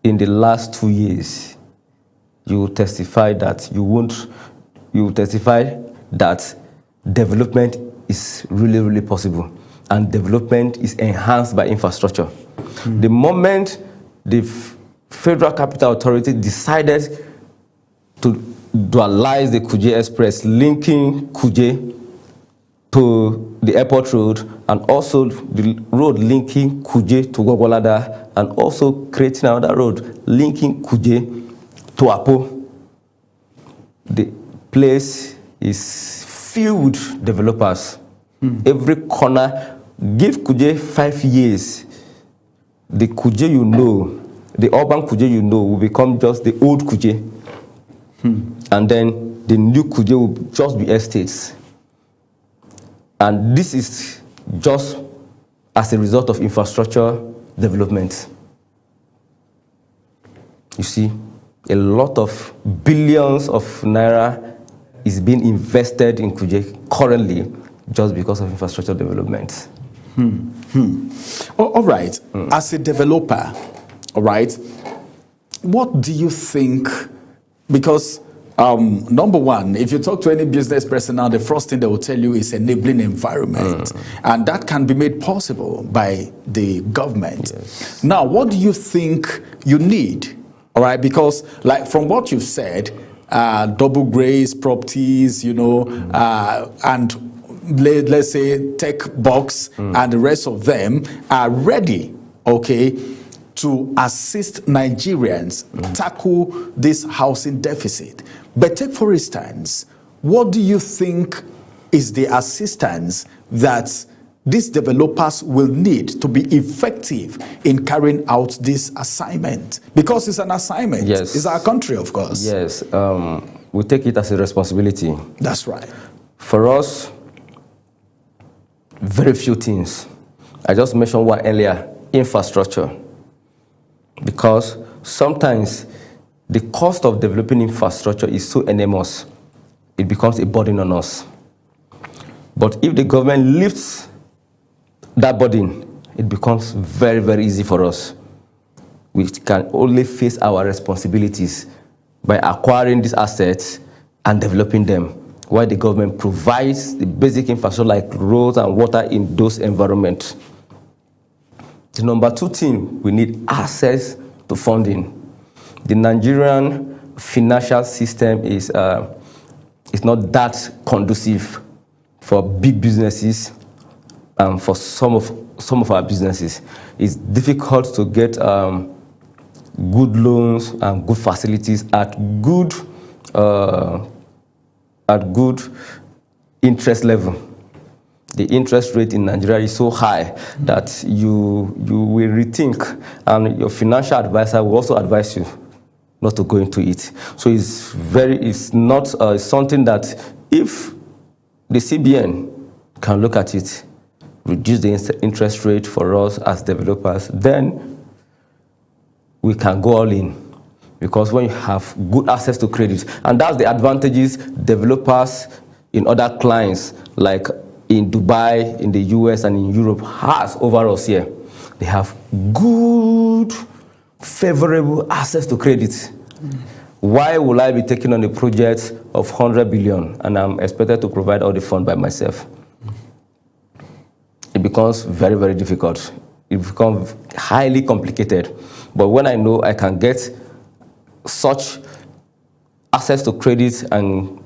I: in the last 2 years, you will testify that development is really, really possible, and development is enhanced by infrastructure. The moment the Federal Capital Authority decided to dualize the Kuje Express, linking Kuje to the airport road, and also the road linking Kuje to Gwagwalada, and also creating another road linking Kuje to Apo. The place is filled with developers. Every corner. Give Kuje 5 years. The Kuje you know, the urban Kuje you know, will become just the old Kuje. And then the new Kuje will just be estates. And this is just as a result of infrastructure development. You see, a lot of billions of naira is being invested in Kuje currently just because of infrastructure development.
D: All right. As a developer, all right, what do you think? Because number one, if you talk to any business person now, the first thing they will tell you is enabling environment, and that can be made possible by the government.
I: Yes.
D: Now, what do you think you need? All right, because like from what you said, double grace properties, you know, and let's say Tech Box and the rest of them are ready, okay, to assist Nigerians tackle this housing deficit. But take for instance, what do you think is the assistance that these developers will need to be effective in carrying out this assignment? Because it's an assignment.
I: Yes.
D: It's our country, of course.
I: Yes, we take it as a responsibility.
D: That's right.
I: For us, very few things. I just mentioned one earlier, infrastructure. Because sometimes the cost of developing infrastructure is so enormous, it becomes a burden on us. But if the government lifts that burden, it becomes very, very easy for us. We can only face our responsibilities by acquiring these assets and developing them, while the government provides the basic infrastructure like roads and water in those environments. The number 2 thing, we need access to funding. The Nigerian financial system is not that conducive for big businesses and for some of our businesses. It's difficult to get good loans and good facilities at good interest level. The interest rate in Nigeria is so high that you will rethink, and your financial advisor will also advise you not to go into it. So it's not something that if the CBN can look at it, reduce the interest rate for us as developers, then we can go all in. Because when you have good access to credit, and that's the advantages developers in other clients like in Dubai, in the US, and in Europe has over us here. They have good, favorable access to credit. Why will I be taking on a project of 100 billion and I'm expected to provide all the fund by myself? It becomes very, very difficult. It becomes highly complicated. But when I know I can get such access to credit and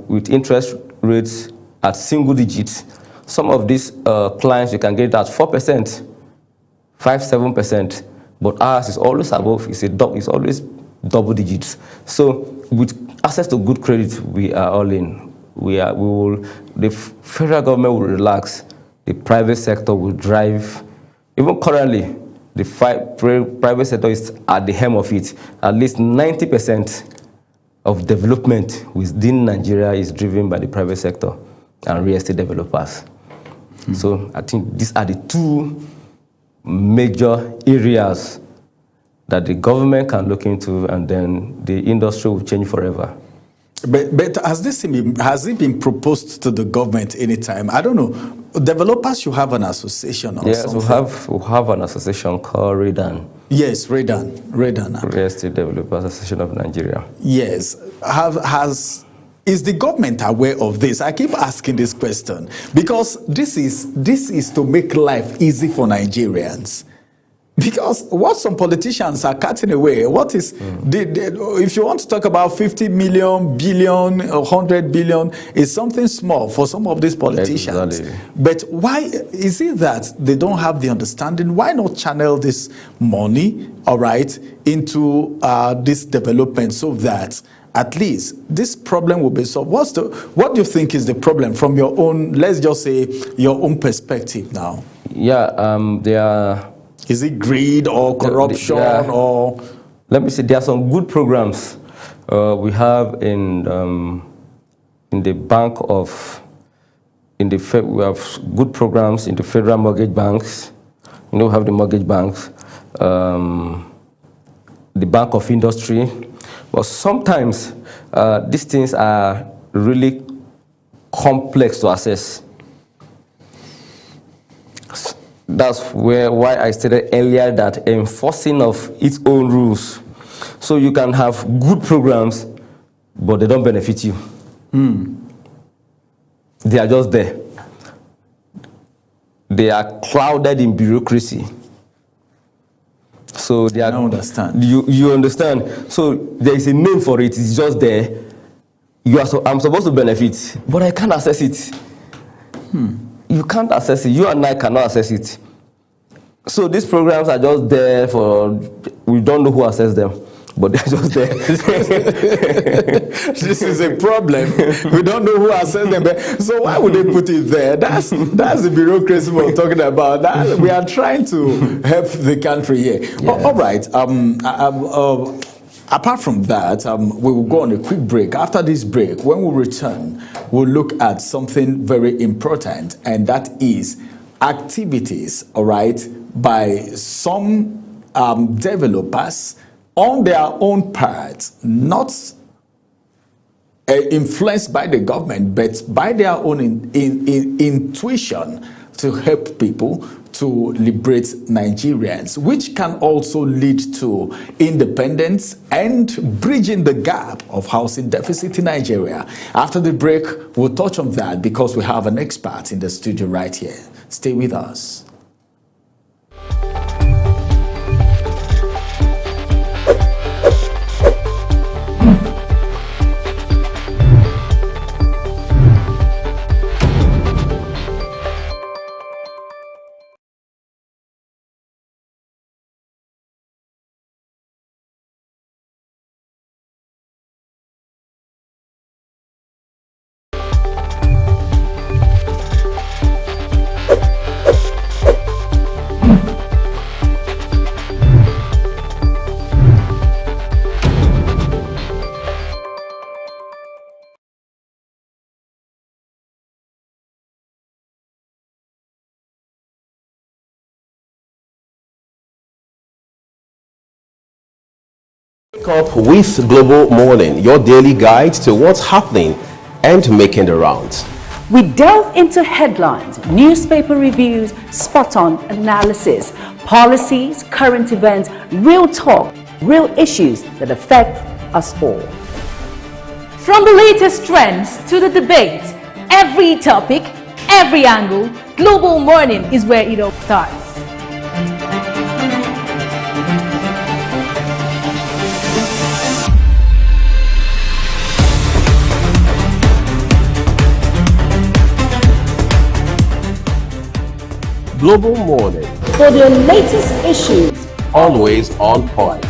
I: with interest rates at single digits, some of these clients you can get at 4%, 5-7%, but ours is always above. It's always double digits. So with access to good credit, we are all in. The federal government will relax. The private sector will drive. Even currently, the private sector is at the helm of it. At least 90% of development within Nigeria is driven by the private sector and real estate developers. So I think these are the 2 major areas that the government can look into, and then the industry will change forever.
D: But has it been proposed to the government anytime? I don't know. Developers should have an association or something.
I: Yes, we have an association called REDAN.
D: Yes, REDAN.
I: Real Estate Developers Association of Nigeria.
D: Yes. Is the government aware of this? I keep asking this question because this is to make life easy for Nigerians. Because what some politicians are cutting away, if you want to talk about 50 million, billion, 100 billion, is something small for some of these politicians. Exactly. But why is it that they don't have the understanding? Why not channel this money, all right, into this development so that at least this problem will be solved? What do you think is the problem from your own, let's just say, your own perspective now?
I: Yeah,
D: is it greed or corruption or?
I: Let me see. There are some good programs we have in the bank of. We have good programs in the federal mortgage banks. We have the mortgage banks, the Bank of Industry, but sometimes these things are really complex to access. That's why I stated earlier that enforcing of its own rules. So you can have good programs, but they don't benefit you. They are just there. They are clouded in bureaucracy. So they are.
D: I understand.
I: You understand? So there is a name for it. It's just there. I'm supposed to benefit, but I can't access it. You can't access it. You and I cannot access it. So these programs are just there we don't know who access them, but they're just there.
D: This is a problem. We don't know who access them. So why would they put it there? That's the bureaucracy we're talking about. We are trying to help the country here. Yeah. All right. Apart from that, we will go on a quick break. After this break, when we return, we'll look at something very important, and that is activities, all right, by some developers on their own part, not influenced by the government, but by their own intuition to help people to liberate Nigerians, which can also lead to independence and bridging the gap of housing deficit in Nigeria. After the break, we'll touch on that because we have an expert in the studio right here. Stay with us.
E: Wake up with Global Morning, your daily guide to what's happening and making the rounds.
F: We delve into headlines, newspaper reviews, spot-on analysis, policies, current events, real talk, real issues that affect us all.
G: From the latest trends to the debate, every topic, every angle, Global Morning is where it all starts.
E: Global Morning,
F: For the latest issues,
E: always on point.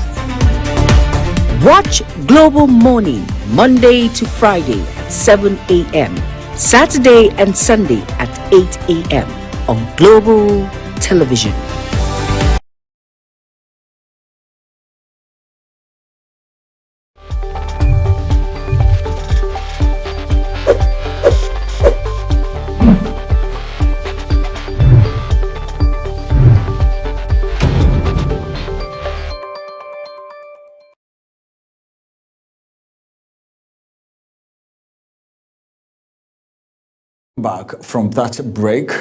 J: Watch Global Morning Monday to Friday at 7 a.m. Saturday and Sunday at 8 a.m. on Global Television.
D: Back from that break,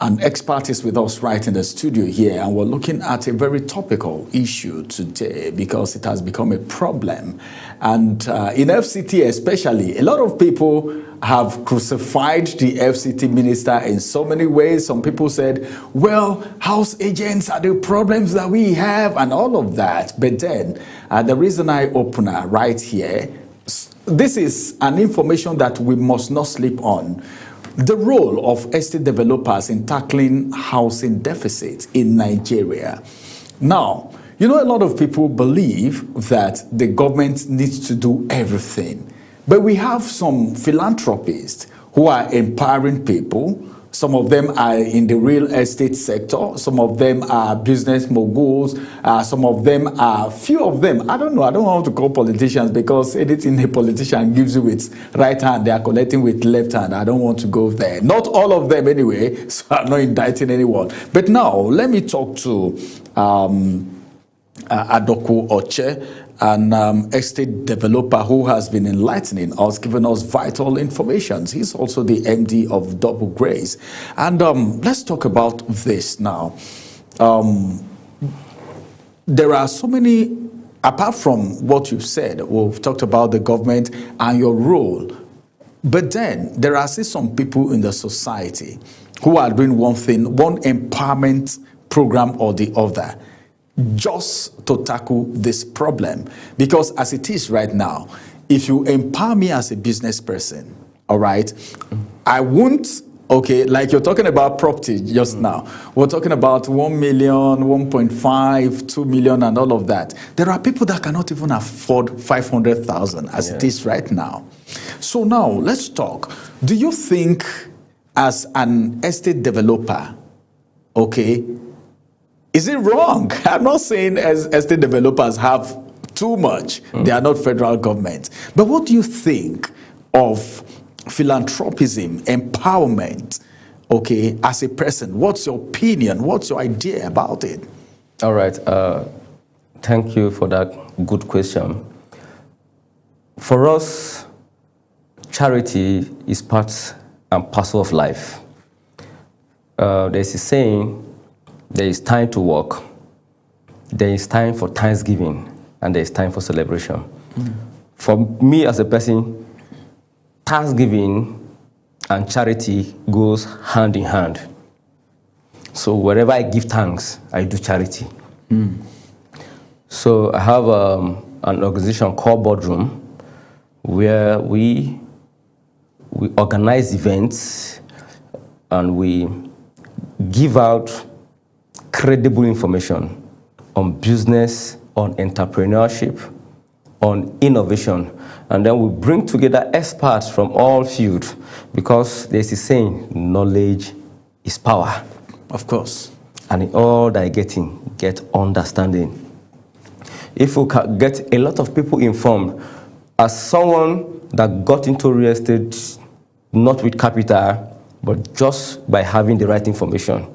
D: an expert is with us right in the studio here, and we're looking at a very topical issue today because it has become a problem. And in FCT especially, a lot of people have crucified the FCT minister in so many ways. Some people said, well, house agents are the problems that we have and all of that. But then the reason I open right here, this is an information that we must not sleep on. The role of estate developers in tackling housing deficit in Nigeria. Now, you know, a lot of people believe that the government needs to do everything. But we have some philanthropists who are empowering people. Some of them are in the real estate sector. Some of them are business moguls. Some of them are, few of them, I don't know, I don't want to call politicians because anything a politician gives you with right hand, they are collecting with left hand. I don't want to go there. Not all of them anyway, so I'm not indicting anyone. But now, let me talk to Adoku Oche, an estate developer who has been enlightening us, giving us vital information. He's also the MD of Double Grace. And let's talk about this now. There are so many, apart from what you've said, we've talked about the government and your role, but then there are still some people in the society who are doing one thing, one empowerment program or the other, just to tackle this problem. Because as it is right now, if you empower me as a business person, all right, I won't, okay, like you're talking about property just now. We're talking about 1 million, 1.5, 2 million and all of that. There are people that cannot even afford 500,000 as it is right now. So now let's talk. Do you think as an estate developer, okay, is it wrong? I'm not saying as estate developers have too much. They are not federal government. But what do you think of philanthropism, empowerment, okay, as a person? What's your opinion? What's your idea about it?
I: All right. Thank you for that good question. For us, charity is part and parcel of life. There's a saying, there is time to work, there is time for thanksgiving, and there is time for celebration. For me as a person, thanksgiving and charity goes hand in hand. So wherever I give thanks, I do charity. So I have an organization called Boardroom, where we organize events and we give out credible information on business, on entrepreneurship, on innovation, and then we bring together experts from all fields, because there's a saying, knowledge is power.
D: Of course.
I: And in all that I get understanding. If we can get a lot of people informed, as someone that got into real estate, not with capital, but just by having the right information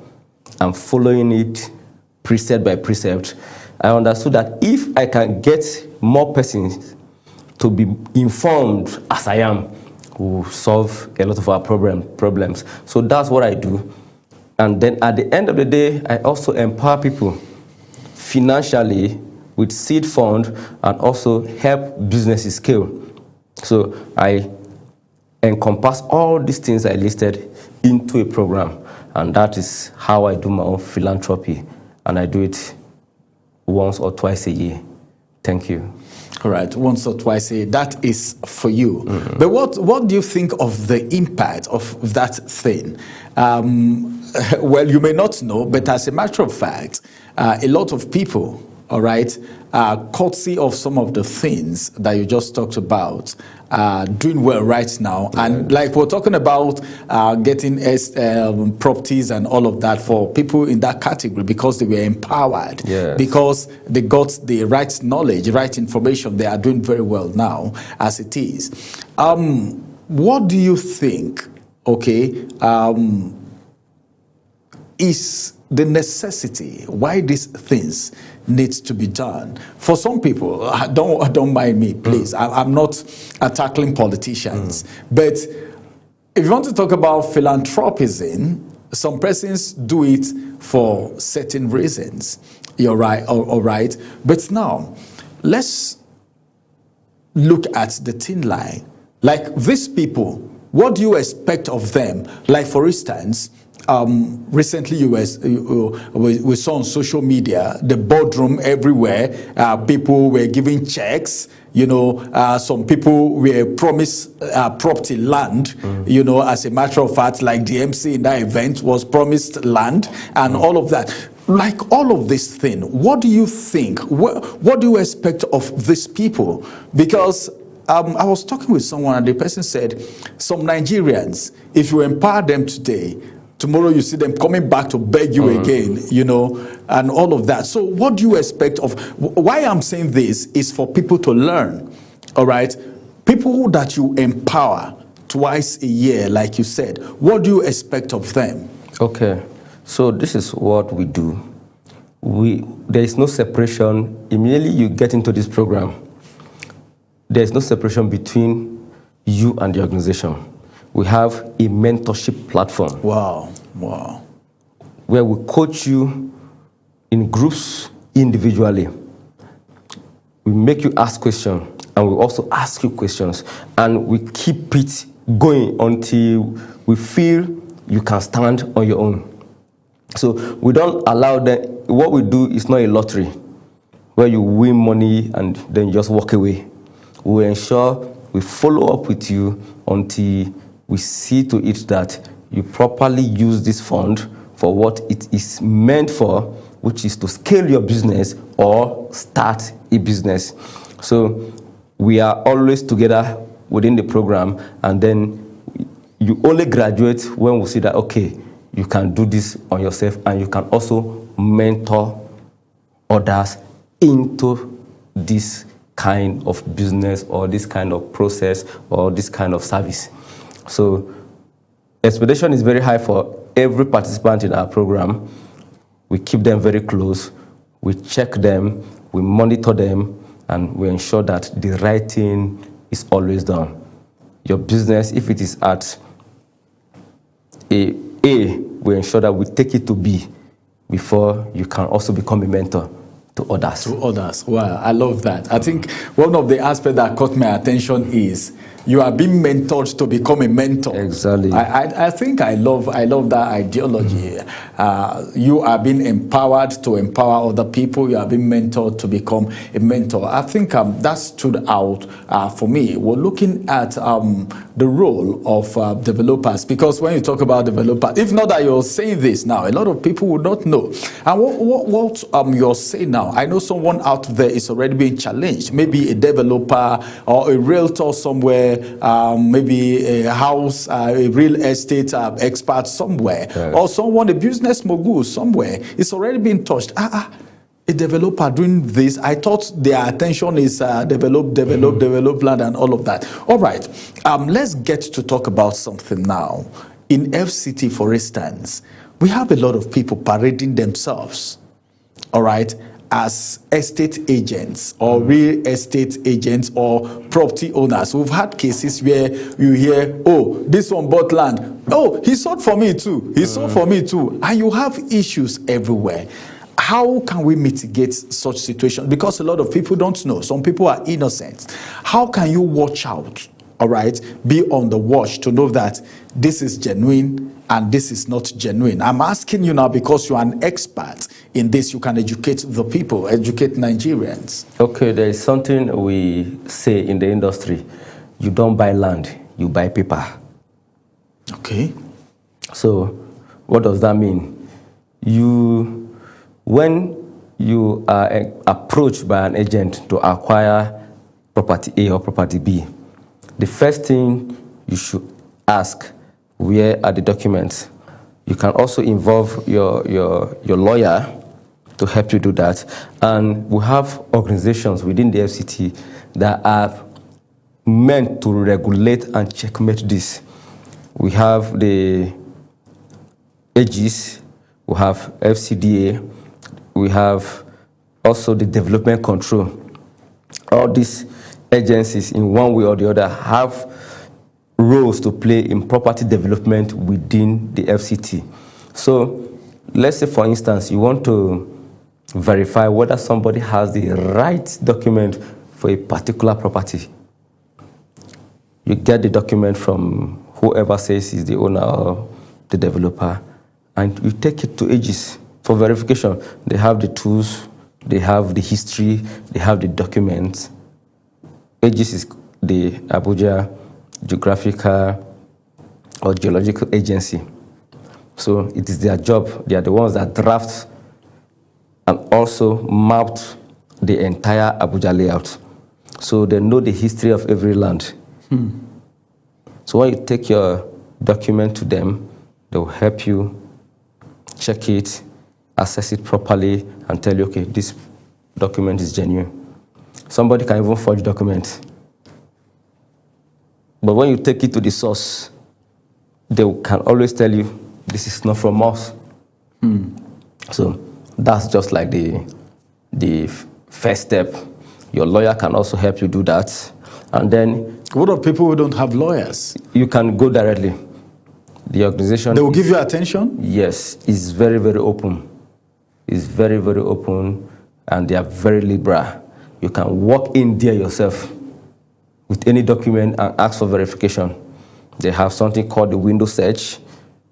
I: and following it precept by precept, I understood that if I can get more persons to be informed as I am, we'll solve a lot of our problems. So that's what I do. And then at the end of the day, I also empower people financially with seed fund and also help businesses scale. So I encompass all these things I listed into a program, and that is how I do my own philanthropy, and I do it once or twice a year. Thank you.
D: All right, once or twice a year, that is for you. But what do you think of the impact of that thing? Well, you may not know, but as a matter of fact, a lot of people, all right, courtesy of some of the things that you just talked about, doing well right now. Yeah. And like we're talking about getting properties and all of that for people in that category because they were empowered, yes, because they got the right knowledge, right information. They are doing very well now as it is. What do you think, okay, is the necessity why these things needs to be done? For some people, don't mind me, please. I'm not tackling politicians, but if you want to talk about philanthropism, some persons do it for certain reasons. You're right, all right. But now, let's look at the thin line. Like these people, what do you expect of them? Like for instance, recently we saw on social media the boardroom everywhere. People were giving checks. You know, some people were promised property land. You know, as a matter of fact, like the MC in that event was promised land and all of that. Like all of this thing, what do you think? What do you expect of these people? Because I was talking with someone and the person said, some Nigerians, if you empower them today, tomorrow you see them coming back to beg you again, you know, and all of that. So what do you expect of, why I'm saying this is for people to learn, all right? People that you empower twice a year, like you said, what do you expect of them?
I: Okay, so this is what we do. There is no separation. Immediately you get into this program, there is no separation between you and the organization. We have a mentorship platform.
D: Wow.
I: Where we coach you in groups individually. We make you ask questions, and we also ask you questions, and we keep it going until we feel you can stand on your own. So we don't allow them. What we do is not a lottery where you win money and then you just walk away. We ensure we follow up with you until we see to it that you properly use this fund for what it is meant for, which is to scale your business or start a business. So we are always together within the program, and then you only graduate when we see that, okay, you can do this on yourself, and you can also mentor others into this kind of business or this kind of process or this kind of service. So expectation is very high for every participant in our program. We keep them very close. We check them, we monitor them, and we ensure that the right thing is always done. your business, if it is at A, we ensure that we take it to B before you can also become a mentor to others.
D: To others. Wow, I love that. I think one of the aspects that caught my attention is you are being mentored to become a mentor.
I: Exactly.
D: I think I love that ideology. You are being empowered to empower other people. You are being mentored to become a mentor. I think that stood out for me. We're looking at the role of developers, because when you talk about developers, if not that you're saying this now, a lot of people would not know. And what you're saying now, I know someone out there is already being challenged, maybe a developer or a realtor somewhere, maybe a house, a real estate expert somewhere, or someone, a business mogul somewhere, it's already been touched. A developer doing this, I thought their attention is develop land and all of that. All right, let's get to talk about something now. In FCT, for instance, we have a lot of people parading themselves, all right, as estate agents or real estate agents or property owners. We've had cases where you hear, oh, this one bought land. Oh, he sold for me too. He sold for me too. And you have issues everywhere. How can we mitigate such situations? Because a lot of people don't know. Some people are innocent. How can you watch out, all right, be on the watch to know that this is genuine and this is not genuine? I'm asking you now because you're an expert in this. You can educate the people, educate Nigerians.
I: Okay, there is something we say in the industry. You don't buy land, you buy paper.
D: Okay.
I: So what does that mean? When you are approached by an agent to acquire property A or property B, the first thing you should ask, where are the documents? You can also involve your lawyer to help you do that. And we have organizations within the FCT that are meant to regulate and checkmate this. We have the AGs, we have FCDA, we have also the development control. All these agencies, in one way or the other, have roles to play in property development within the FCT. So let's say, for instance, you want to verify whether somebody has the right document for a particular property. You get the document from whoever says is the owner or the developer, and you take it to AGs for verification. They have the tools, they have the history, they have the documents. AGs is the Abuja Geographical or Geological Agency. So it is their job. They are the ones that draft and also mapped the entire Abuja layout. So they know the history of every land. So when you take your document to them, they will help you check it, assess it properly, and tell you, okay, this document is genuine. Somebody can even forge documents. But when you take it to the source, they can always tell you, this is not from us. So that's just like the first step. Your lawyer can also help you do that. And then...
D: What of people who don't have lawyers?
I: You can go directly. The organization...
D: They will give you attention?
I: Yes. It's very, very open. It's very, very open, and they are very liberal. You can walk in there yourself with any document and ask for verification. They have something called the window search,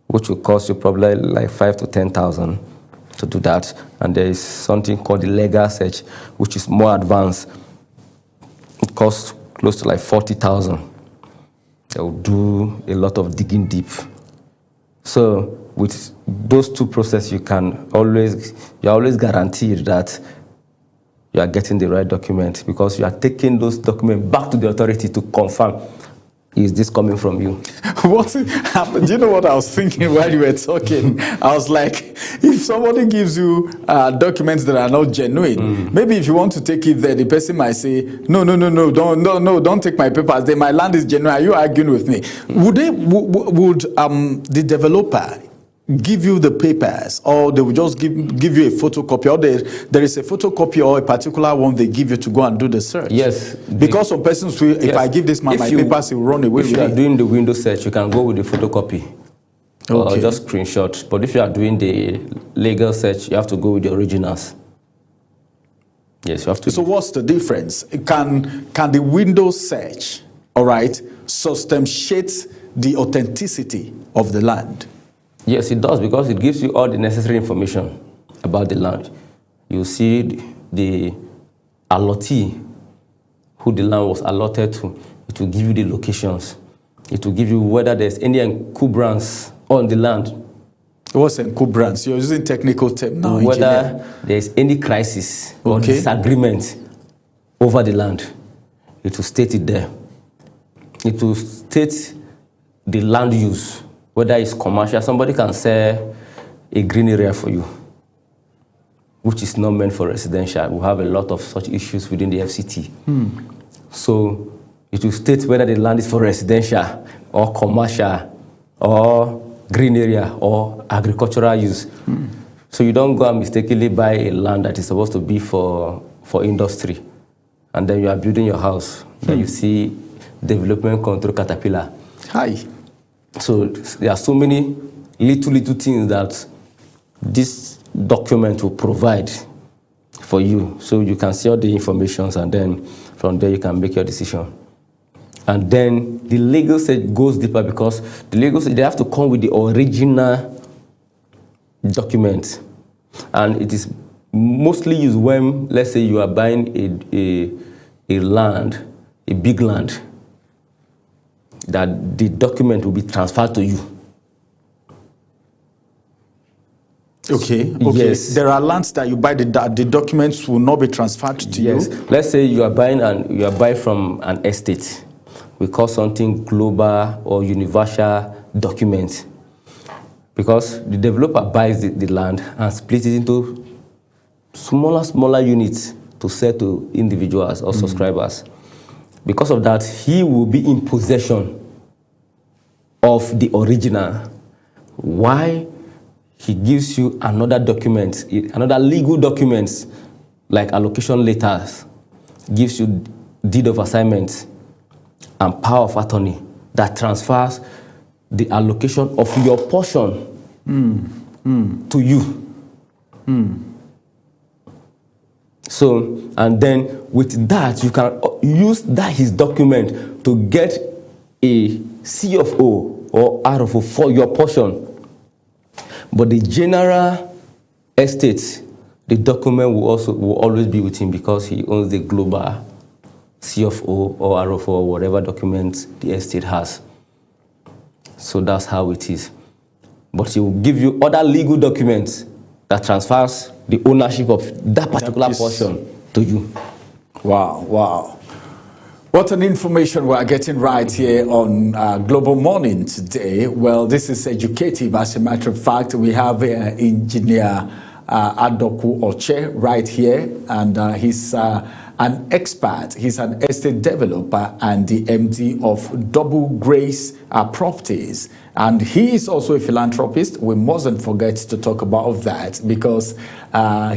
I: which will cost you probably like 5,000 to 10,000 to do that. And there is something called the legal search, which is more advanced. It costs close to like 40,000. They will do a lot of digging deep. So with those two processes, you're always guaranteed that you are getting the right document, because you are taking those documents back to the authority to confirm, is this coming from you?
D: Do you know what I was thinking while you were talking? I was like, if somebody gives you documents that are not genuine, maybe if you want to take it there, the person might say, no, don't take my papers. My land is genuine. Are you arguing with me? Would the developer give you the papers, or they will just give you a photocopy, or there is a photocopy or a particular one they give you to go and do the search?
I: Yes.
D: Because some persons will, if I give this man my papers, he will run away with it.
I: If you are doing the window search, you can go with the photocopy.
D: Okay.
I: Or just screenshot. But if you are doing the legal search, you have to go with the originals. Yes, you have to.
D: So what's the difference? Can the window search, all right, substantiate the authenticity of the land?
I: Yes, it does, because it gives you all the necessary information about the land. You see the allottee, who the land was allotted to. It will give you the locations. It will give you whether there's any encumbrance on the land.
D: What's encumbrance? You're using technical term now.
I: Whether there's any crisis or disagreement over the land. It will state it there. It will state the land use, whether it's commercial. Somebody can sell a green area for you, which is not meant for residential. We have a lot of such issues within the FCT. So it will state whether the land is for residential or commercial or green area or agricultural use. So you don't go and mistakenly buy a land that is supposed to be for industry, and then you are building your house. Then you see development control caterpillar.
D: Hi.
I: So there are so many little things that this document will provide for you, so you can see all the information, and then from there you can make your decision. And then the legal search goes deeper, because the legal search, they have to come with the original document, and it is mostly used when, let's say, you are buying a land, a big land, that the document will be transferred to you.
D: Okay.
I: Yes.
D: There are lands that you buy, the documents will not be transferred to you.
I: Let's say you are buying from an estate. We call something global or universal document, because the developer buys the land and splits it into smaller units to sell to individuals or subscribers. Because of that, he will be in possession of the original. Why? He gives you another document, another legal document, like allocation letters, gives you deed of assignment and power of attorney that transfers the allocation of your portion to you. So, and then with that, you can use his document to get a CFO or RFO for your portion. But the general estate, the document will always be with him, because he owns the global CFO or RFO or whatever documents the estate has. So that's how it is. But he will give you other legal documents that transfers the ownership of that particular portion to you.
D: Wow. What an information we are getting right here on Global Morning today. Well, this is educative. As a matter of fact, we have Engineer Adoku Oche right here, and he's an expert. He's an estate developer and the MD of Double Grace Properties. And he is also a philanthropist. We mustn't forget to talk about that, because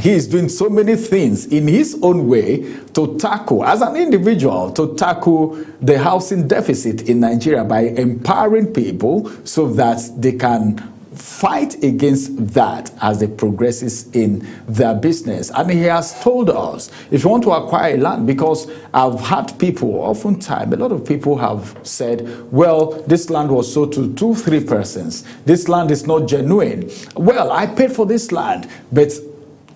D: he is doing so many things in his own way to tackle, as an individual, to tackle the housing deficit in Nigeria by empowering people so that they can fight against that as it progresses in their business. And he has told us, if you want to acquire land, because I've had people, oftentimes, a lot of people have said, well, this land was sold to 2-3 persons. This land is not genuine. Well, I paid for this land, but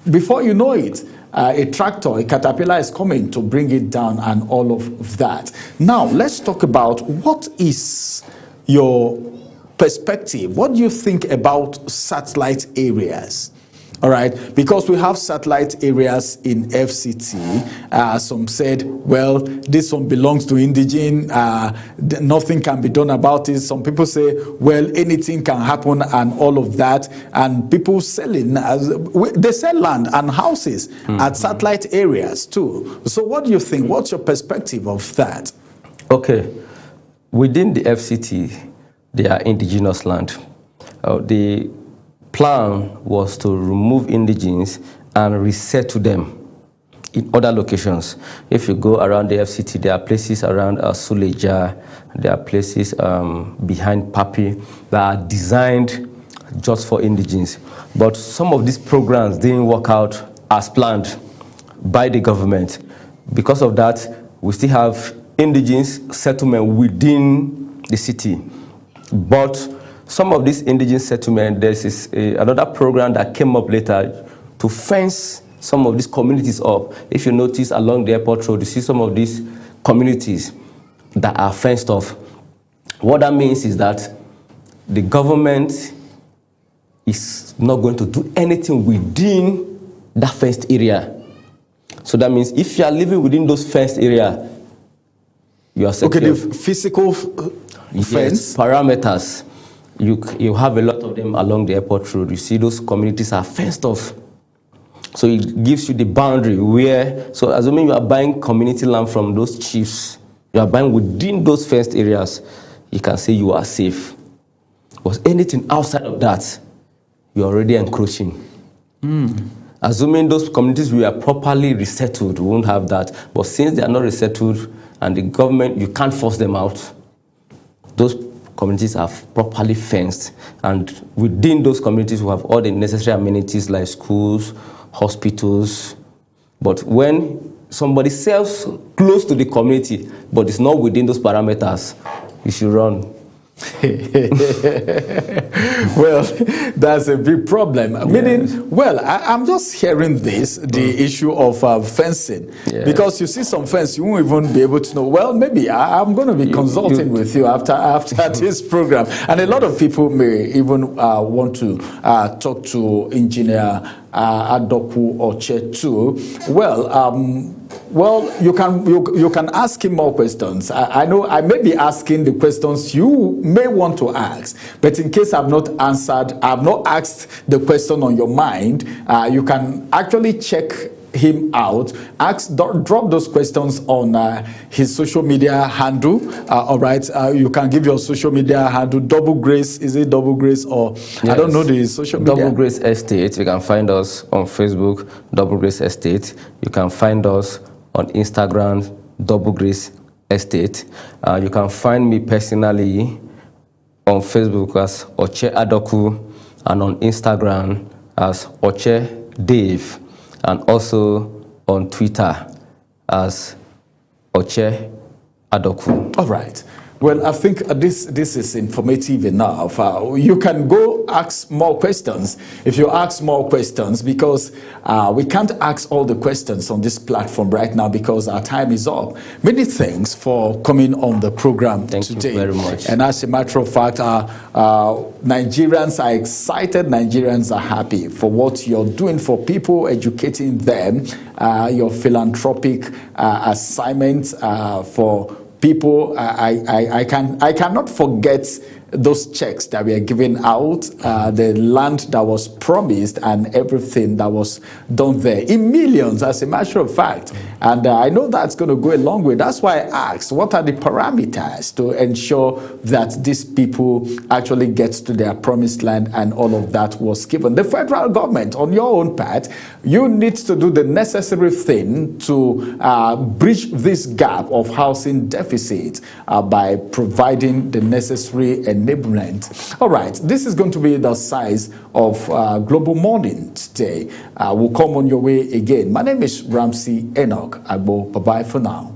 D: before you know it, a tractor, a caterpillar is coming to bring it down and all of that. Now, let's talk about what is your perspective. What do you think about satellite areas? All right, because we have satellite areas in FCT. Some said, well, this one belongs to Indigen. Nothing can be done about it. Some people say, well, anything can happen and all of that. And people selling, they sell land and houses at satellite areas too. So what do you think? What's your perspective of that?
I: Okay, within the FCT, they are indigenous land. The plan was to remove indigenes and resettle them in other locations. If you go around the FCT, there are places around Suleja, there are places behind Papi that are designed just for indigenes. But some of these programs didn't work out as planned by the government. Because of that, we still have indigenous settlement within the city. But some of these indigenous settlement, there's another program that came up later to fence some of these communities up. If you notice along the airport road, you see some of these communities that are fenced off. What that means is that the government is not going to do anything within that fenced area. So that means if you are living within those fenced area, you are secure.
D: Okay, the physical fence
I: parameters, you have a lot of them along the airport road. You see those communities are fenced off. So it gives you the boundary where, so assuming you are buying community land from those chiefs, you are buying within those fenced areas, you can say you are safe. But anything outside of that, you are already encroaching. Assuming those communities were properly resettled, we won't have that. But since they are not resettled and the government, you can't force them out, those communities are properly fenced. And within those communities, we have all the necessary amenities like schools, hospitals. But when somebody sells close to the community, but it's not within those parameters, you should run.
D: Well, that's a big problem. Yeah. Meaning, well, I'm just hearing this, the issue of fencing. Yeah. Because you see some fence, you won't even be able to know, well, maybe I'm going to be consulting with you after this program. And a lot of people may even want to talk to Engineer Adoku Oche too. Well, you can ask him more questions. I know I may be asking the questions you may want to ask, but in case I've not asked the question on your mind, you can actually check him out. Drop those questions on his social media handle. All right, you can give your social media handle. Double Grace, is it Double Grace or yes. I don't know the social media.
I: Double Grace Estate. You can find us on Facebook, Double Grace Estate. You can find us on Instagram, Double Grace Estate. You can find me personally on Facebook as Oche Adoku and on Instagram as Oche Dave, and also on Twitter as Oche Adoku.
D: All right. Well, I think this is informative enough. You can go ask more questions if you ask more questions, because we can't ask all the questions on this platform right now because our time is up. Many thanks for coming on the program today.
I: Thank you very much.
D: And as a matter of fact, Nigerians are excited, Nigerians are happy for what you're doing for people, educating them, your philanthropic assignments for people. I cannot forget those checks that were given out, the land that was promised and everything that was done there in millions, as a matter of fact. And I know that's going to go a long way. That's why I asked, what are the parameters to ensure that these people actually get to their promised land, and all of that was given. The federal government, on your own part, you need to do the necessary thing to bridge this gap of housing deficit by providing the necessary enablement. All right, this is going to be the size of Global Morning today. We'll come on your way again. My name is Ramsey Enoch Agbo. Bye-bye for now.